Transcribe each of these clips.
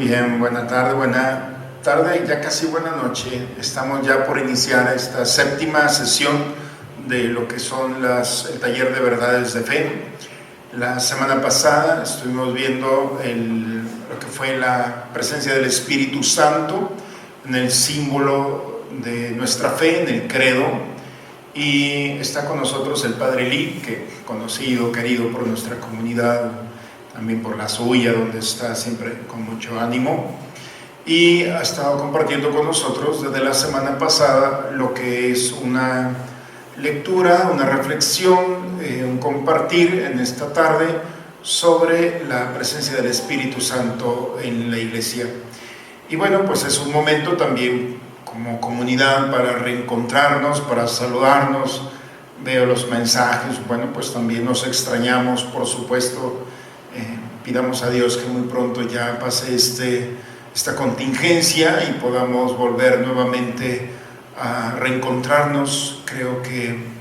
bien, buena tarde, ya casi buena noche. Estamos ya por iniciar esta séptima sesión de lo que son el taller de verdades de fe. La semana pasada estuvimos viendo lo que fue la presencia del Espíritu Santo en el símbolo de nuestra fe, en el credo, y está con nosotros el Padre Lee, que conocido, querido por nuestra comunidad, también por la suya, donde está siempre con mucho ánimo, y ha estado compartiendo con nosotros desde la semana pasada lo que es una lectura, una reflexión, un compartir en esta tarde sobre la presencia del Espíritu Santo en la iglesia. Y bueno, pues es un momento también como comunidad para reencontrarnos, para saludarnos. Veo los mensajes, bueno, pues también nos extrañamos, por supuesto. Pidamos a Dios que muy pronto ya pase esta contingencia y podamos volver nuevamente a reencontrarnos. Creo que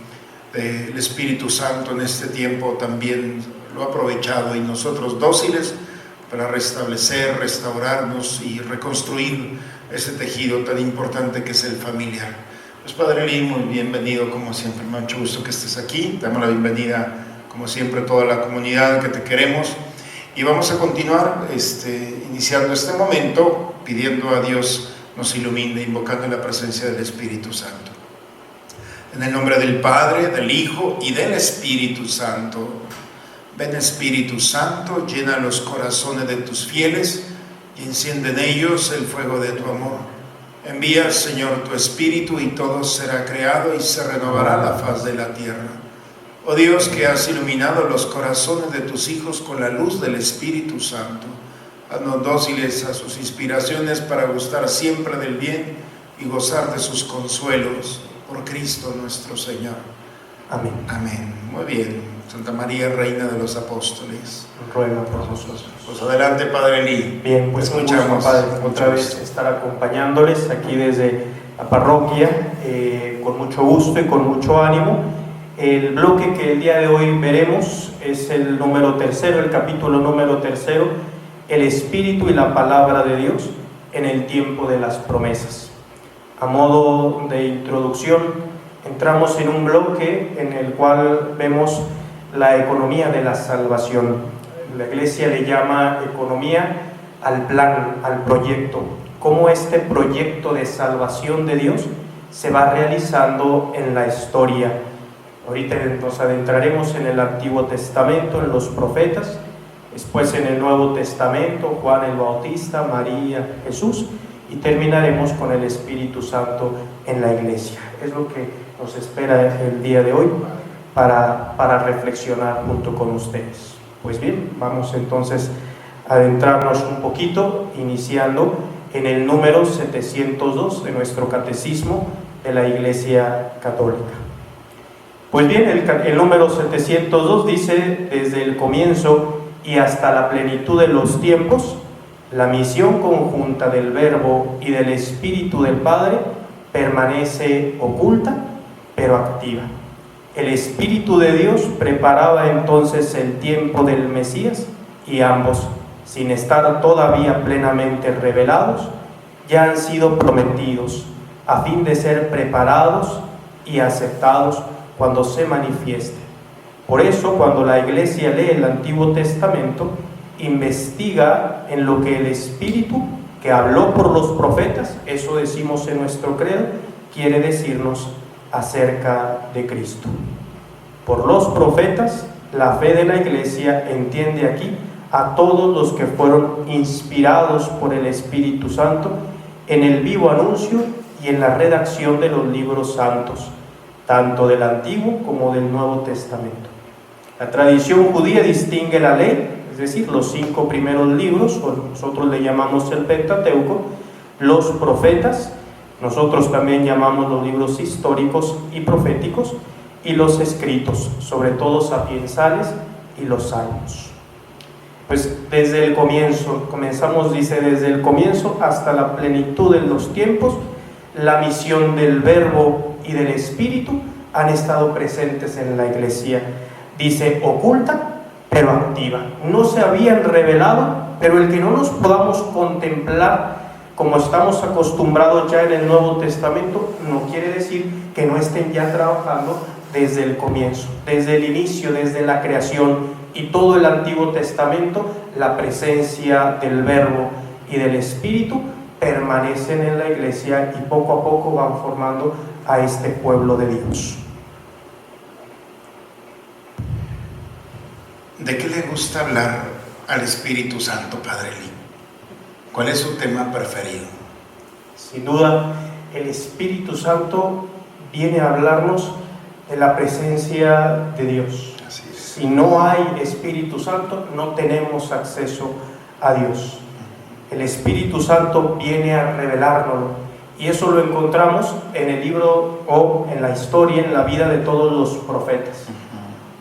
el Espíritu Santo en este tiempo también lo ha aprovechado, y nosotros dóciles para restablecer, restaurarnos y reconstruir ese tejido tan importante que es el familiar. Pues Padre Lee, muy bienvenido como siempre, me da mucho gusto que estés aquí. Te damos la bienvenida como siempre a toda la comunidad que te queremos, y vamos a continuar iniciando este momento pidiendo a Dios nos ilumine, invocando la presencia del Espíritu Santo. En el nombre del Padre, del Hijo y del Espíritu Santo. Ven Espíritu Santo, llena los corazones de tus fieles y enciende en ellos el fuego de tu amor. Envía, Señor, tu Espíritu y todo será creado y se renovará la faz de la tierra. Oh Dios, que has iluminado los corazones de tus hijos con la luz del Espíritu Santo, haznos dóciles a sus inspiraciones para gustar siempre del bien y gozar de sus consuelos. Por Cristo nuestro Señor. Amén. Amén. Muy bien. Santa María, Reina de los Apóstoles, ruega por nosotros. Pues adelante, Padre Lee. Bien, pues escuchamos, Padre, otra vez estar acompañándoles aquí desde la parroquia, con mucho gusto y con mucho ánimo. El bloque que el día de hoy veremos es el número tercero, el capítulo número tercero, el Espíritu y la Palabra de Dios en el tiempo de las promesas. A modo de introducción, entramos en un bloque en el cual vemos la economía de la salvación. La Iglesia le llama economía al plan, al proyecto, cómo este proyecto de salvación de Dios se va realizando en la historia. Ahorita nos adentraremos en el Antiguo Testamento, en los profetas, después en el Nuevo Testamento, Juan el Bautista, María, Jesús, y terminaremos con el Espíritu Santo en la Iglesia. Es lo que nos espera el día de hoy para reflexionar junto con ustedes. Pues bien, vamos entonces a adentrarnos un poquito, iniciando en el número 702 de nuestro Catecismo de la Iglesia Católica. Pues bien, el número 702 dice: desde el comienzo y hasta la plenitud de los tiempos, la misión conjunta del Verbo y del Espíritu del Padre permanece oculta, pero activa. El Espíritu de Dios preparaba entonces el tiempo del Mesías, y ambos, sin estar todavía plenamente revelados, ya han sido prometidos, a fin de ser preparados y aceptados cuando se manifieste. Por eso, cuando la Iglesia lee el Antiguo Testamento, investiga en lo que el Espíritu que habló por los profetas, eso decimos en nuestro credo, quiere decirnos acerca de Cristo. Por los profetas, la fe de la Iglesia entiende aquí a todos los que fueron inspirados por el Espíritu Santo en el vivo anuncio y en la redacción de los libros santos, tanto del Antiguo como del Nuevo Testamento. La tradición judía distingue la ley, es decir, los 5 primeros libros, o nosotros le llamamos el Pentateuco, los profetas, nosotros también llamamos los libros históricos y proféticos, y los escritos, sobre todo sapiensales, y los salmos. Pues desde el comienzo, comenzamos, dice, desde el comienzo hasta la plenitud de los tiempos, la misión del Verbo y del Espíritu han estado presentes en la Iglesia. Dice oculta, pero activa. No se habían revelado, pero el que no nos podamos contemplar como estamos acostumbrados ya en el Nuevo Testamento, no quiere decir que no estén ya trabajando desde el comienzo, desde el inicio, desde la creación y todo el Antiguo Testamento. La presencia del Verbo y del Espíritu permanecen en la iglesia y poco a poco van formando a este pueblo de Dios. ¿De qué le gusta hablar al Espíritu Santo, Padre Lee? ¿Cuál es su tema preferido? Sin duda, el Espíritu Santo viene a hablarnos de la presencia de Dios. Así es. Si no hay Espíritu Santo, no tenemos acceso a Dios. El Espíritu Santo viene a revelárnoslo, y eso lo encontramos en el libro o en la historia, en la vida de todos los profetas.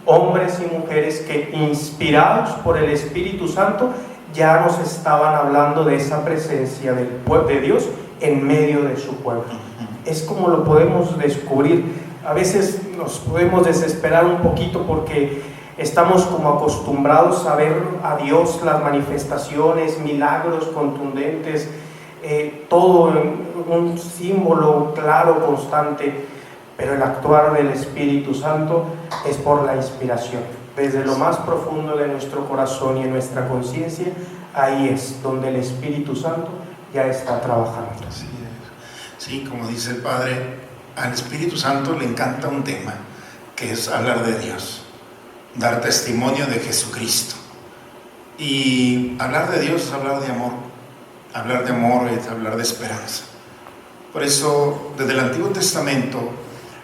Hombres y mujeres que, inspirados por el Espíritu Santo, ya nos estaban hablando de esa presencia del pueblo de Dios en medio de su pueblo. Es como lo podemos descubrir. A veces nos podemos desesperar un poquito porque estamos como acostumbrados a ver a Dios, las manifestaciones, milagros contundentes, todo en un símbolo claro, constante, pero el actuar del Espíritu Santo es por la inspiración. Desde lo más profundo de nuestro corazón y en nuestra conciencia, ahí es donde el Espíritu Santo ya está trabajando. Así es. Sí, como dice el Padre, al Espíritu Santo le encanta un tema, que es hablar de Dios, dar testimonio de Jesucristo. Y hablar de Dios es hablar de amor. Hablar de amor es hablar de esperanza. Por eso, desde el Antiguo Testamento,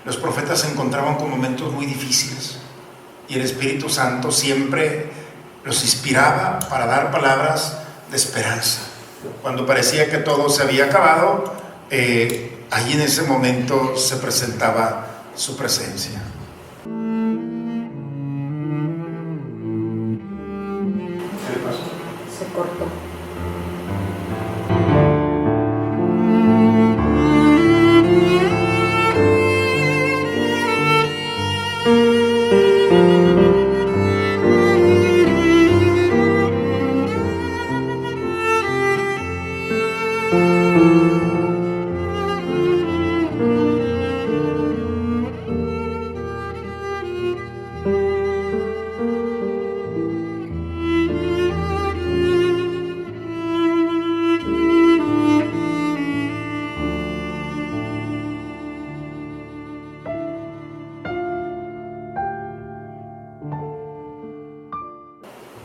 los profetas se encontraban con momentos muy difíciles. Y el Espíritu Santo siempre los inspiraba para dar palabras de esperanza. Cuando parecía que todo se había acabado, allí en ese momento se presentaba su presencia. ¿Qué le pasó? Se cortó.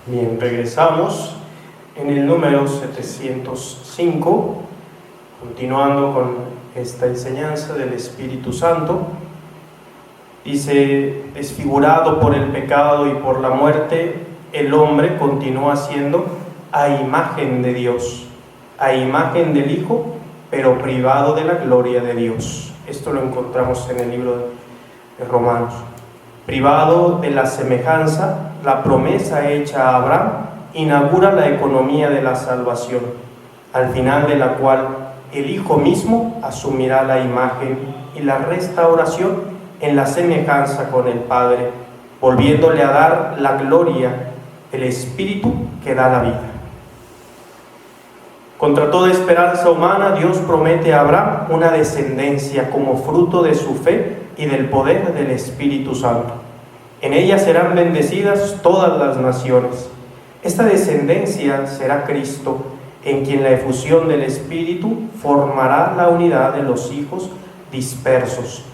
Bien, regresamos en el número 705, continuando con esta enseñanza del Espíritu Santo. Dice: desfigurado por el pecado y por la muerte, el hombre continúa siendo a imagen de Dios, a imagen del Hijo, pero privado de la gloria de Dios. Esto lo encontramos en el libro de Romanos. Privado de la semejanza, la promesa hecha a Abraham inaugura la economía de la salvación, al final de la cual el Hijo mismo asumirá la imagen y la restauración en la semejanza con el Padre, volviéndole a dar la gloria, el Espíritu que da la vida. Contra toda esperanza humana, Dios promete a Abraham una descendencia como fruto de su fe y del poder del Espíritu Santo. En ella serán bendecidas todas las naciones. Esta descendencia será Cristo, en quien la efusión del Espíritu formará la unidad de los hijos dispersos,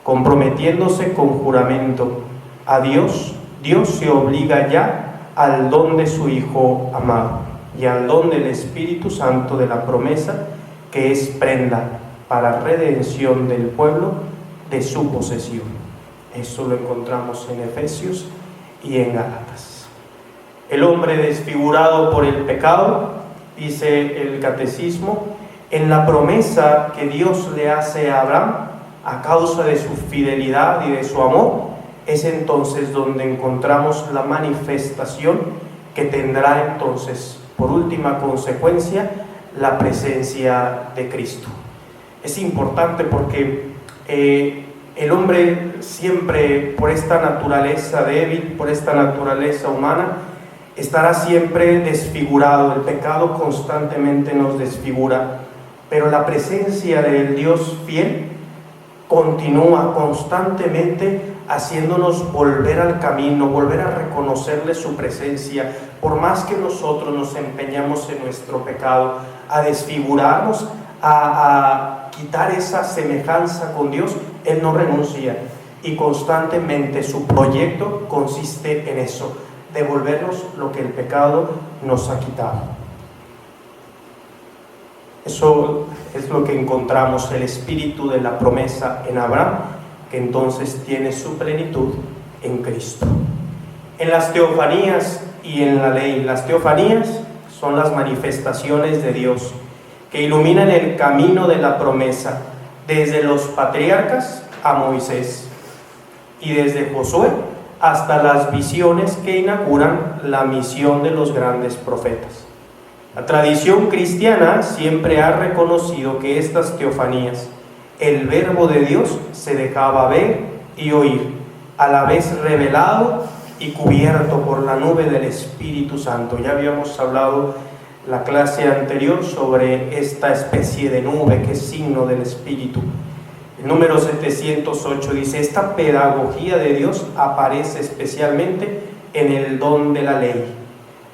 comprometiéndose con juramento a Dios. Dios se obliga ya al don de su Hijo amado y al don del Espíritu Santo de la promesa, que es prenda para redención del pueblo de su posesión. Eso lo encontramos en Efesios y en Gálatas. El hombre desfigurado por el pecado, dice el catecismo, en la promesa que Dios le hace a Abraham a causa de su fidelidad y de su amor, es entonces donde encontramos la manifestación que tendrá entonces por última consecuencia la presencia de Cristo. Es importante porque El hombre siempre, por esta naturaleza débil, por esta naturaleza humana, estará siempre desfigurado. El pecado constantemente nos desfigura, pero la presencia del Dios fiel continúa constantemente haciéndonos volver al camino, volver a reconocerle su presencia. Por más que nosotros nos empeñamos en nuestro pecado, a desfigurarnos, a quitar esa semejanza con Dios, Él no renuncia, y constantemente su proyecto consiste en eso, devolvernos lo que el pecado nos ha quitado. Eso es lo que encontramos, el espíritu de la promesa en Abraham, que entonces tiene su plenitud en Cristo. En las teofanías y en la ley, las teofanías son las manifestaciones de Dios que iluminan el camino de la promesa, desde los patriarcas a Moisés y desde Josué hasta las visiones que inauguran la misión de los grandes profetas. La tradición cristiana siempre ha reconocido que estas teofanías, el verbo de Dios se dejaba ver y oír, a la vez revelado y cubierto por la nube del Espíritu Santo. Ya habíamos hablado la clase anterior sobre esta especie de nube que es signo del Espíritu. El número 708 dice: esta pedagogía de Dios aparece especialmente en el don de la ley,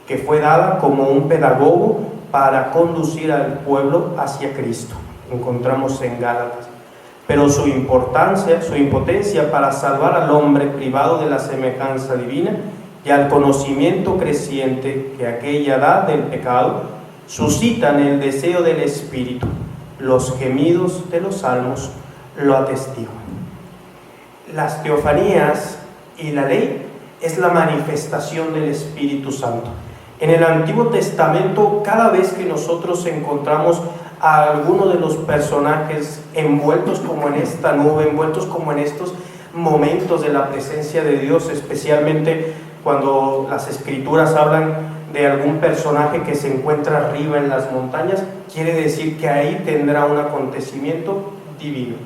que fue dada como un pedagogo para conducir al pueblo hacia Cristo. Encontramos en Gálatas. Pero su importancia, su impotencia para salvar al hombre privado de la semejanza divina y al conocimiento creciente que aquella edad del pecado suscitan el deseo del Espíritu. Los gemidos de los salmos lo atestiguan. Las teofanías y la ley es la manifestación del Espíritu Santo. En el Antiguo Testamento, cada vez que nosotros encontramos a alguno de los personajes envueltos como en esta nube, envueltos como en estos momentos de la presencia de Dios, especialmente cuando las Escrituras hablan de algún personaje que se encuentra arriba en las montañas, quiere decir que ahí tendrá un acontecimiento divino.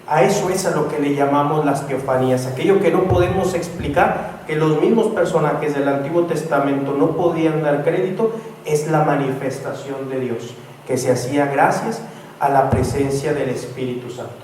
A eso es a lo que le llamamos las teofanías, aquello que no podemos explicar, que los mismos personajes del Antiguo Testamento no podían dar crédito, es la manifestación de Dios, que se hacía gracias a la presencia del Espíritu Santo.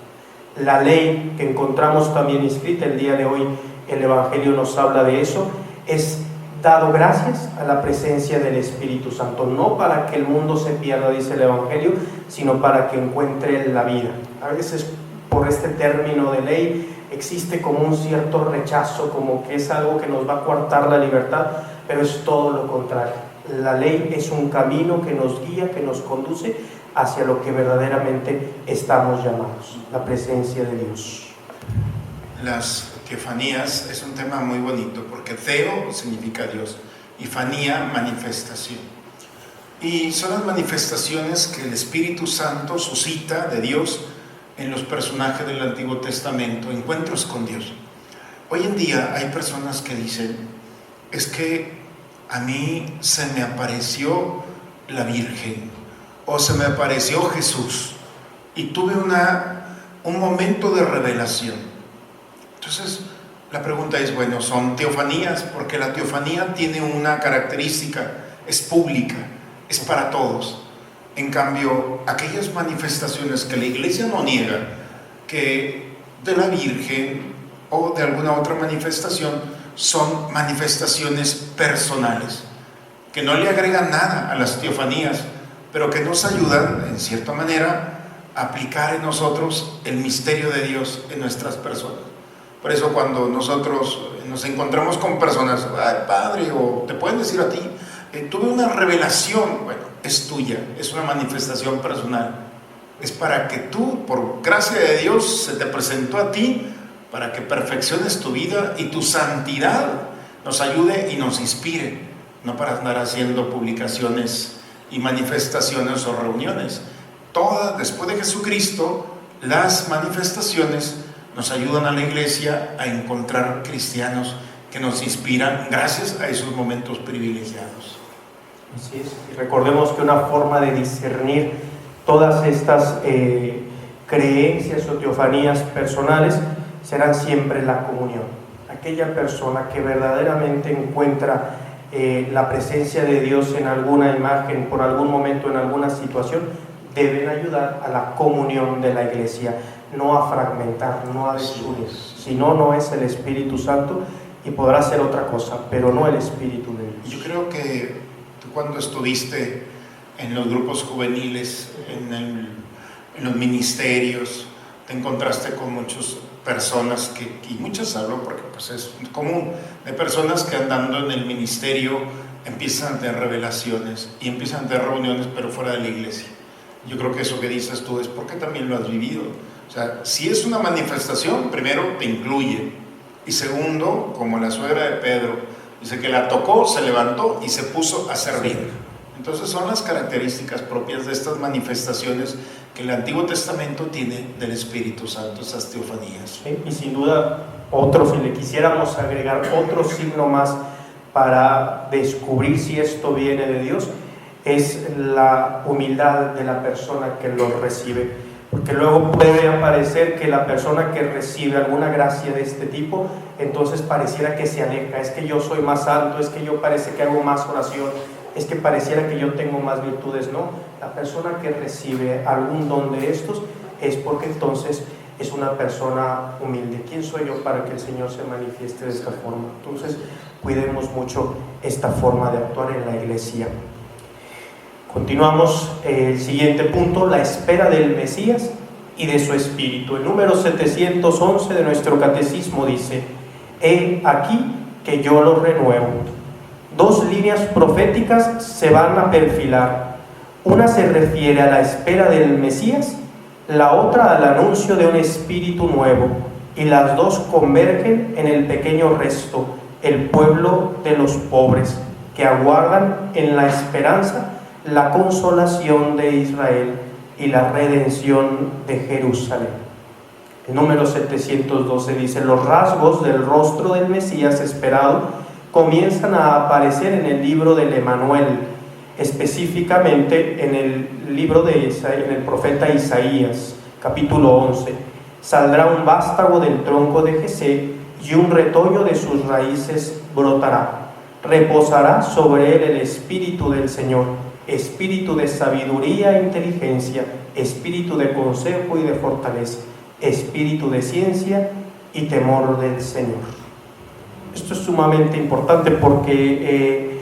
La ley que encontramos también inscrita el día de hoy, el Evangelio nos habla de eso, es dado gracias a la presencia del Espíritu Santo, no para que el mundo se pierda, dice el Evangelio, sino para que encuentre la vida. A veces por este término de ley existe como un cierto rechazo, como que es algo que nos va a coartar la libertad, pero es todo lo contrario. La ley es un camino que nos guía, que nos conduce hacia lo que verdaderamente estamos llamados, la presencia de Dios. Las teofanías es un tema muy bonito, porque teo significa Dios y fanía, manifestación. Y son las manifestaciones que el Espíritu Santo suscita de Dios en los personajes del Antiguo Testamento, encuentros con Dios. Hoy en día hay personas que dicen: es que a mí se me apareció la Virgen, o se me apareció Jesús, y tuve un momento de revelación. Entonces, la pregunta es, bueno, ¿son teofanías? Porque la teofanía tiene una característica, es pública, es para todos. En cambio, aquellas manifestaciones que la Iglesia no niega, que de la Virgen o de alguna otra manifestación, son manifestaciones personales, que no le agregan nada a las teofanías, pero que nos ayudan, en cierta manera, a aplicar en nosotros el misterio de Dios en nuestras personas. Por eso cuando nosotros nos encontramos con personas: ay, padre, o te pueden decir a ti, tuve una revelación. Bueno, es tuya, es una manifestación personal, es para que tú, por gracia de Dios, se te presentó a ti para que perfecciones tu vida y tu santidad nos ayude y nos inspire, no para andar haciendo publicaciones y manifestaciones o reuniones. Todas, después de Jesucristo, las manifestaciones nos ayudan a la Iglesia a encontrar cristianos que nos inspiran gracias a esos momentos privilegiados. Así es. Y recordemos que una forma de discernir todas estas creencias o teofanías personales serán siempre la comunión. Aquella persona que verdaderamente encuentra la presencia de Dios en alguna imagen, por algún momento, en alguna situación, deben ayudar a la comunión de la iglesia, no a fragmentar, no a destruir. Si no, no es el Espíritu Santo y podrá ser otra cosa, pero no el Espíritu de Dios. Yo creo que tú, cuando estuviste en los grupos juveniles, en los ministerios, te encontraste con muchas personas y muchas hablo porque pues es común, de personas que andando en el ministerio empiezan a tener revelaciones y empiezan a tener reuniones, pero fuera de la iglesia. Yo creo que eso que dices tú es porque también lo has vivido. O sea, si es una manifestación, primero te incluye, y segundo, como la suegra de Pedro, dice que la tocó, se levantó y se puso a servir. Entonces son las características propias de estas manifestaciones que el Antiguo Testamento tiene del Espíritu Santo, esas teofanías. Sí, y sin duda, si le quisiéramos agregar otro signo más para descubrir si esto viene de Dios, es la humildad de la persona que lo recibe. Porque luego puede aparecer que la persona que recibe alguna gracia de este tipo, entonces pareciera que se aleja. Es que yo soy más santo, es que yo parece que hago más oración, es que pareciera que yo tengo más virtudes. No, la persona que recibe algún don de estos es porque entonces es una persona humilde. ¿Quién soy yo para que el Señor se manifieste de esta forma? Entonces cuidemos mucho esta forma de actuar en la iglesia. Continuamos el siguiente punto, la espera del Mesías y de su Espíritu. El número 711 de nuestro catecismo dice: he aquí que yo lo renuevo. Dos líneas proféticas se van a perfilar. Una se refiere a la espera del Mesías, la otra al anuncio de un espíritu nuevo, y las dos convergen en el pequeño resto, el pueblo de los pobres, que aguardan en la esperanza la consolación de Israel y la redención de Jerusalén. El número 712 dice: los rasgos del rostro del Mesías esperado comienzan a aparecer en el libro del Emanuel, específicamente en el libro en el profeta Isaías, capítulo 11. Saldrá un vástago del tronco de Jesé y un retoño de sus raíces brotará. Reposará sobre él el espíritu del Señor, espíritu de sabiduría e inteligencia, espíritu de consejo y de fortaleza, espíritu de ciencia y temor del Señor. Esto es sumamente importante porque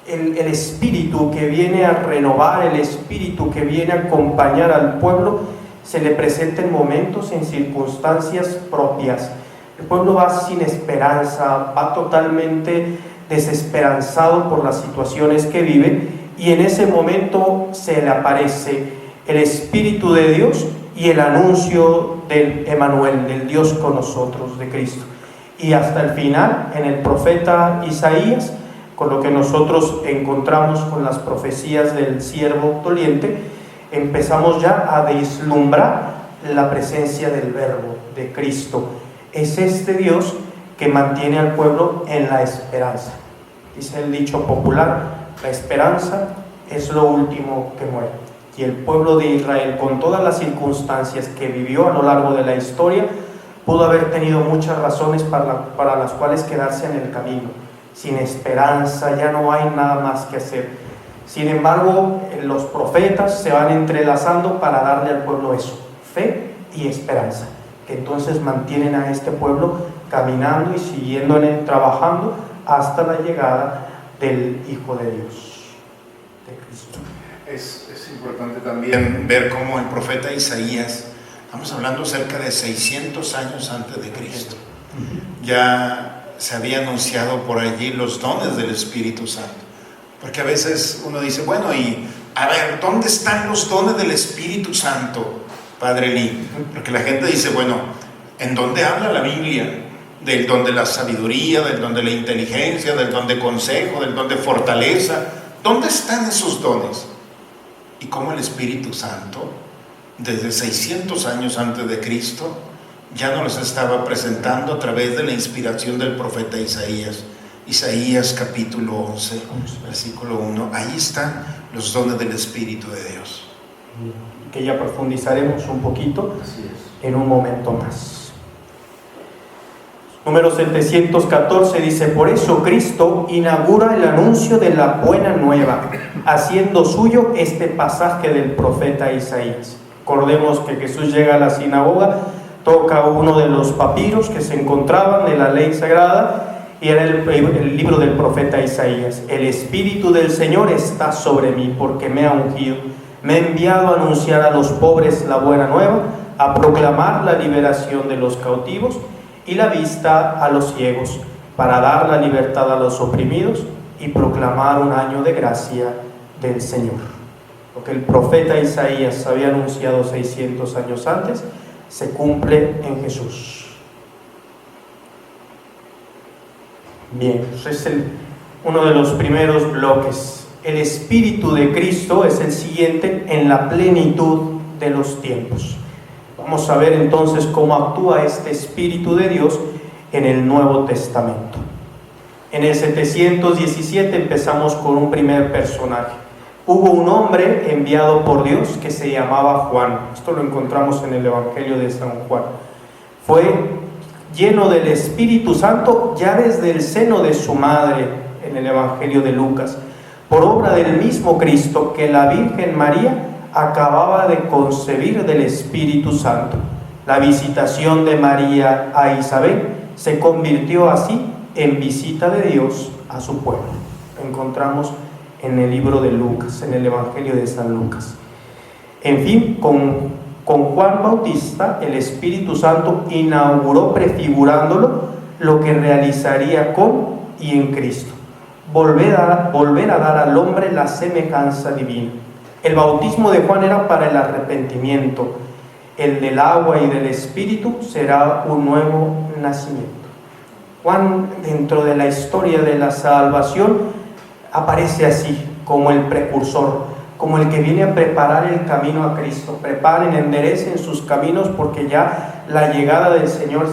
el espíritu que viene a renovar, el espíritu que viene a acompañar al pueblo, se le presenta en momentos, en circunstancias propias. El pueblo va sin esperanza, va totalmente desesperanzado por las situaciones que vive, y en ese momento se le aparece el Espíritu de Dios y el anuncio del Emanuel, del Dios con nosotros, de Cristo. Y hasta el final, en el profeta Isaías, con lo que nosotros encontramos con las profecías del siervo doliente, empezamos ya a vislumbrar la presencia del Verbo, de Cristo. Es este Dios que mantiene al pueblo en la esperanza. Dice el dicho popular: la esperanza es lo último que muere. Y el pueblo de Israel, con todas las circunstancias que vivió a lo largo de la historia, pudo haber tenido muchas razones para las cuales quedarse en el camino. Sin esperanza, ya no hay nada más que hacer. Sin embargo, los profetas se van entrelazando para darle al pueblo eso: fe y esperanza, que entonces mantienen a este pueblo caminando y siguiendo en él, trabajando hasta la llegada del Hijo de Dios, de Cristo. Es importante también ver cómo el profeta Isaías, estamos hablando cerca de 600 años antes de Cristo, ya se había anunciado por allí los dones del Espíritu Santo. Porque a veces uno dice, bueno, y a ver, ¿dónde están los dones del Espíritu Santo, Padre Lee? Porque la gente dice, bueno, ¿en dónde habla la Biblia? Del don de la sabiduría, del don de la inteligencia, del don de consejo, del don de fortaleza. ¿Dónde están esos dones? Y cómo el Espíritu Santo, desde 600 años antes de Cristo, ya nos los estaba presentando a través de la inspiración del profeta Isaías. Isaías capítulo 11, versículo 1. Ahí están los dones del Espíritu de Dios, que ya profundizaremos un poquito en un momento más. Número 714 dice: por eso Cristo inaugura el anuncio de la buena nueva, haciendo suyo este pasaje del profeta Isaías. Recordemos que Jesús llega a la sinagoga, toca uno de los papiros que se encontraban de la ley sagrada, y era el libro del profeta Isaías. El Espíritu del Señor está sobre mí, porque me ha ungido. Me ha enviado a anunciar a los pobres la buena nueva, a proclamar la liberación de los cautivos y la vista a los ciegos, para dar la libertad a los oprimidos y proclamar un año de gracia del Señor. Lo que el profeta Isaías había anunciado 600 años antes se cumple en Jesús. Bien, es uno de los primeros bloques. El Espíritu de Cristo es el siguiente en la plenitud de los tiempos. Vamos a ver entonces cómo actúa este Espíritu de Dios en el Nuevo Testamento. En el 717 empezamos con un primer personaje. Hubo un hombre enviado por Dios que se llamaba Juan. Esto lo encontramos en el Evangelio de San Juan. Fue lleno del Espíritu Santo ya desde el seno de su madre, en el Evangelio de Lucas, por obra del mismo Cristo, que la Virgen María acababa de concebir del Espíritu Santo. La visitación de María a Isabel se convirtió así en visita de Dios a su pueblo. Lo encontramos en el libro de Lucas, en el Evangelio de San Lucas. En fin, con Juan Bautista, el Espíritu Santo inauguró, prefigurándolo, lo que realizaría con y en Cristo. Volver a dar al hombre la semejanza divina. El bautismo de Juan era para el arrepentimiento. El del agua y del Espíritu será un nuevo nacimiento. Juan, dentro de la historia de la salvación, aparece así, como el precursor, como el que viene a preparar el camino a Cristo. Preparen, enderecen sus caminos, porque ya la llegada del Señor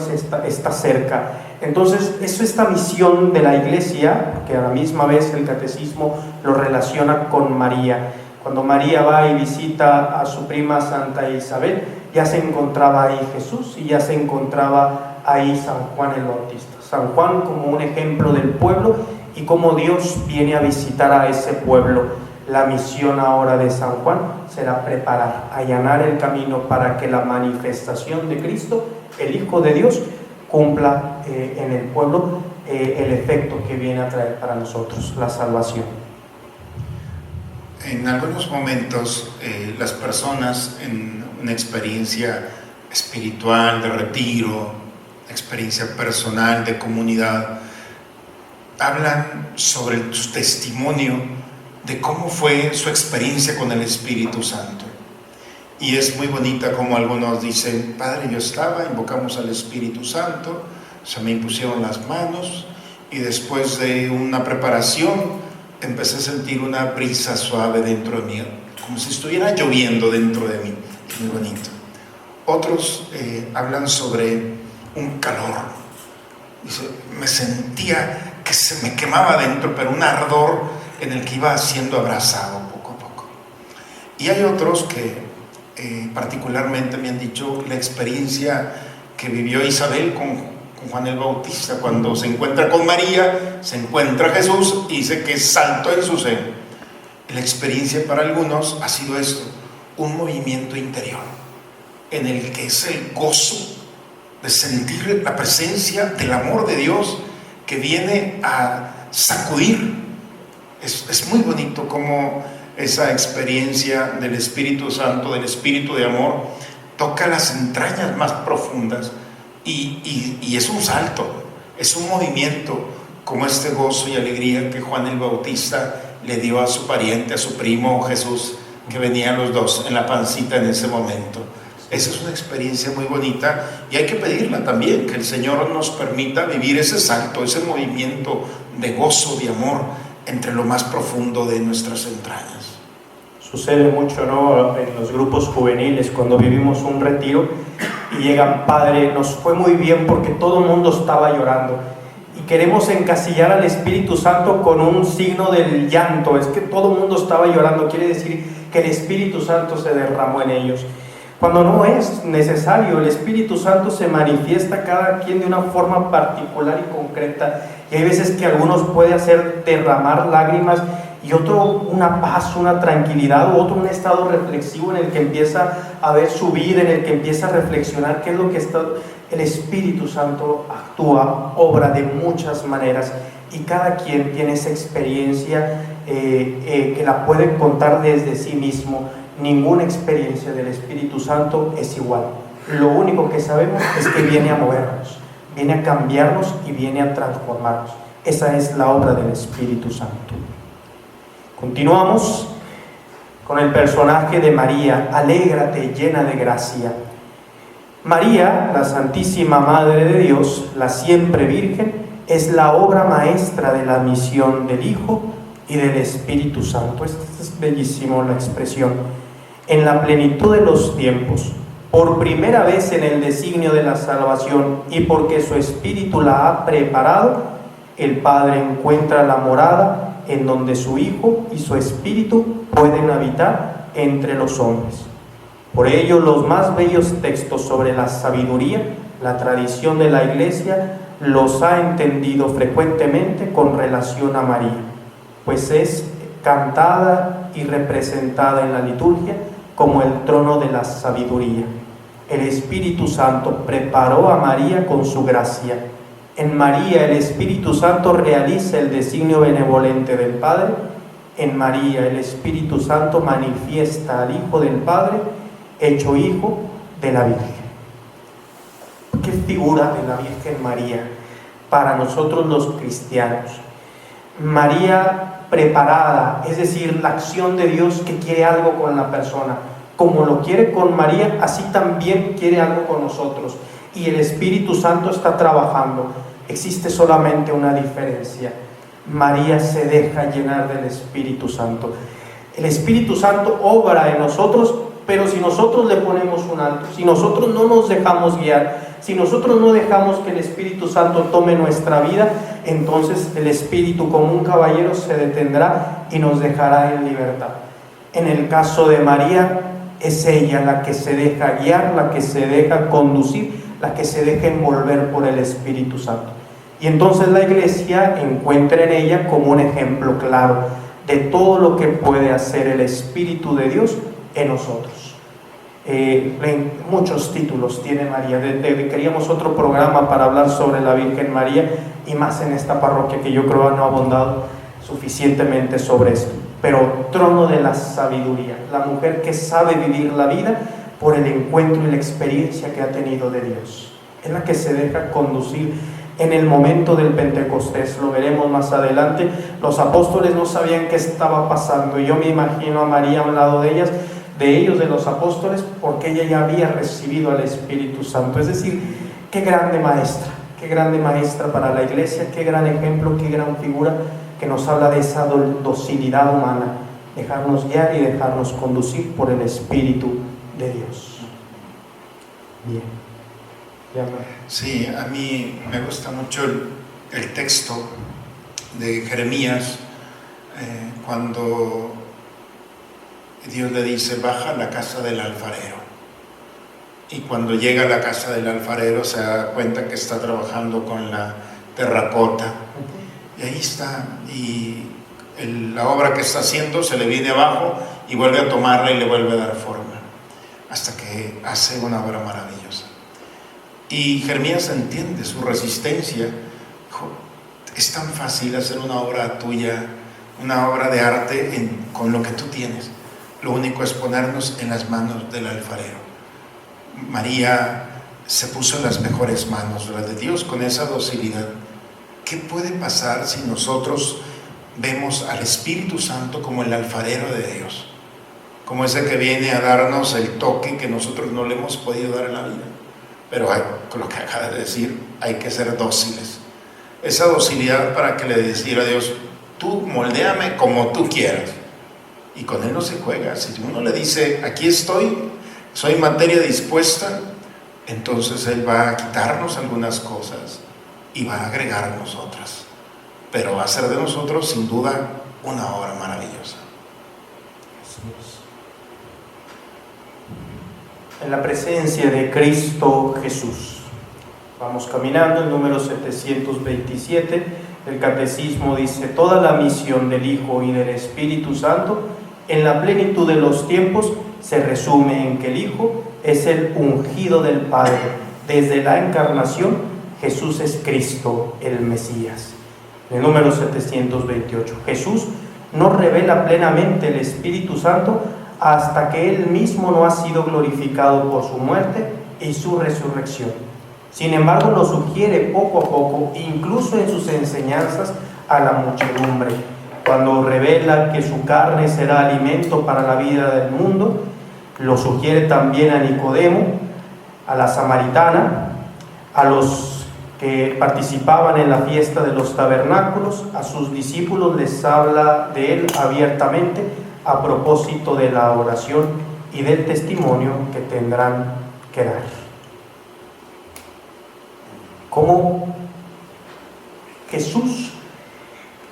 está cerca. Entonces, es esta misión de la Iglesia, que a la misma vez el catecismo lo relaciona con María. Cuando María va y visita a su prima Santa Isabel, ya se encontraba ahí Jesús y ya se encontraba ahí San Juan el Bautista. San Juan como un ejemplo del pueblo y cómo Dios viene a visitar a ese pueblo. La misión ahora de San Juan será preparar, allanar el camino para que la manifestación de Cristo, el Hijo de Dios, cumpla en el pueblo el efecto que viene a traer para nosotros, la salvación. En algunos momentos las personas en una experiencia espiritual, de retiro, experiencia personal, de comunidad, hablan sobre su testimonio de cómo fue su experiencia con el Espíritu Santo. Y es muy bonita como algunos dicen: Padre, yo estaba, invocamos al Espíritu Santo, se me impusieron las manos y después de una preparación empecé a sentir una brisa suave dentro de mí, como si estuviera lloviendo dentro de mí. Muy bonito. Otros hablan sobre un calor. Dice: me sentía que se me quemaba dentro, pero un ardor en el que iba siendo abrazado poco a poco. Y hay otros que particularmente me han dicho la experiencia que vivió Isabel con Juan el Bautista, cuando se encuentra con María, se encuentra Jesús y dice que saltó en su seno. La experiencia para algunos ha sido esto: un movimiento interior en el que es el gozo de sentir la presencia del amor de Dios que viene a sacudir. Es muy bonito cómo esa experiencia del Espíritu Santo, del Espíritu de amor, toca las entrañas más profundas y es un salto, es un movimiento, como este gozo y alegría que Juan el Bautista le dio a su pariente, a su primo Jesús, que venían los dos en la pancita en ese momento. Esa es una experiencia muy bonita y hay que pedirla también, que el Señor nos permita vivir ese salto, ese movimiento de gozo, de amor, entre lo más profundo de nuestras entrañas. Sucede mucho, ¿no?, en los grupos juveniles, cuando vivimos un retiro y llegan: Padre, nos fue muy bien porque todo el mundo estaba llorando. Y queremos encasillar al Espíritu Santo con un signo del llanto. Es que todo el mundo estaba llorando, quiere decir que el Espíritu Santo se derramó en ellos. cuando no es necesario. El Espíritu Santo se manifiesta a cada quien de una forma particular y concreta, y hay veces que algunos puede hacer derramar lágrimas y otro una paz, una tranquilidad, o otro un estado reflexivo en el que empieza a ver su vida, en el que empieza a reflexionar qué es lo que está. El Espíritu Santo actúa, obra de muchas maneras, y cada quien tiene esa experiencia que la puede contar desde sí mismo. Ninguna experiencia del Espíritu Santo es igual. Lo único que sabemos es que viene a movernos, viene a cambiarnos y viene a transformarnos. Esa es la obra del Espíritu Santo. Continuamos con el personaje de María. Alégrate, llena de gracia. María, la Santísima Madre de Dios, la siempre Virgen, es la obra maestra de la misión del Hijo y del Espíritu Santo. Esta es bellísimo la expresión. En la plenitud de los tiempos, por primera vez en el designio de la salvación, y porque su Espíritu la ha preparado, el Padre encuentra la morada en donde su Hijo y su Espíritu pueden habitar entre los hombres. Por ello, los más bellos textos sobre la sabiduría, la tradición de la Iglesia, los ha entendido frecuentemente con relación a María, pues es cantada y representada en la liturgia como el trono de la sabiduría. El Espíritu Santo preparó a María con su gracia. En María el Espíritu Santo realiza el designio benevolente del Padre. En María el Espíritu Santo manifiesta al Hijo del Padre, hecho Hijo de la Virgen. ¿Qué figura de la Virgen María para nosotros los cristianos? María preparada, es decir, la acción de Dios que quiere algo con la persona. Como lo quiere con María, así también quiere algo con nosotros. Y el Espíritu Santo está trabajando. Existe solamente una diferencia. María se deja llenar del Espíritu Santo. El Espíritu Santo obra en nosotros, pero si nosotros le ponemos un alto, si nosotros no nos dejamos guiar, si nosotros no dejamos que el Espíritu Santo tome nuestra vida, entonces el Espíritu como un caballero se detendrá y nos dejará en libertad. En el caso de María, es ella la que se deja guiar, la que se deja conducir, la que se deja envolver por el Espíritu Santo. Y entonces la Iglesia encuentra en ella como un ejemplo claro de todo lo que puede hacer el Espíritu de Dios en nosotros. Muchos títulos tiene María. Queríamos otro programa para hablar sobre la Virgen María, y más en esta parroquia que yo creo no ha abundado suficientemente sobre esto. Pero trono de la sabiduría, la mujer que sabe vivir la vida por el encuentro y la experiencia que ha tenido de Dios, es la que se deja conducir. En el momento del Pentecostés, lo veremos más adelante, los apóstoles no sabían qué estaba pasando, y yo me imagino a María a un lado de ellos, de los apóstoles, porque ella ya había recibido al Espíritu Santo. Es decir, qué grande maestra para la Iglesia, qué gran ejemplo, qué gran figura, que nos habla de esa docilidad humana, dejarnos guiar y dejarnos conducir por el Espíritu de Dios. Bien. Sí, a mí me gusta mucho el texto de Jeremías, cuando Dios le dice: baja a la casa del alfarero. Y cuando llega a la casa del alfarero se da cuenta que está trabajando con la terracota. Y ahí está, y la obra que está haciendo se le viene abajo y vuelve a tomarla y le vuelve a dar forma, hasta que hace una obra maravillosa. Y Jeremías entiende su resistencia. Es tan fácil hacer una obra tuya, una obra de arte con lo que tú tienes. Lo único es ponernos en las manos del alfarero. María se puso en las mejores manos, las de Dios, con esa docilidad. ¿Qué puede pasar si nosotros vemos al Espíritu Santo como el alfarero de Dios? Como ese que viene a darnos el toque que nosotros no le hemos podido dar en la vida. Pero con lo que acaba de decir, hay que ser dóciles. Esa docilidad para que le decir a Dios: tú moldéame como tú quieras. Y con Él no se juega. Si uno le dice: aquí estoy, soy materia dispuesta, entonces Él va a quitarnos algunas cosas y va a agregarnos otras. Pero va a hacer de nosotros, sin duda, una obra maravillosa. en la presencia de Cristo Jesús. Vamos caminando, el número 727 del Catecismo dice: toda la misión del Hijo y del Espíritu Santo en la plenitud de los tiempos se resume en que el Hijo es el ungido del Padre. Desde la encarnación, Jesús es Cristo, el Mesías. En el número 728, Jesús no revela plenamente el Espíritu Santo hasta que Él mismo no ha sido glorificado por su muerte y su resurrección. Sin embargo, lo sugiere poco a poco, incluso en sus enseñanzas a la muchedumbre. Cuando revela que su carne será alimento para la vida del mundo, lo sugiere también a Nicodemo, a la samaritana, a los que participaban en la fiesta de los tabernáculos. A sus discípulos les habla de Él abiertamente a propósito de la oración y del testimonio que tendrán que dar. ¿Cómo Jesús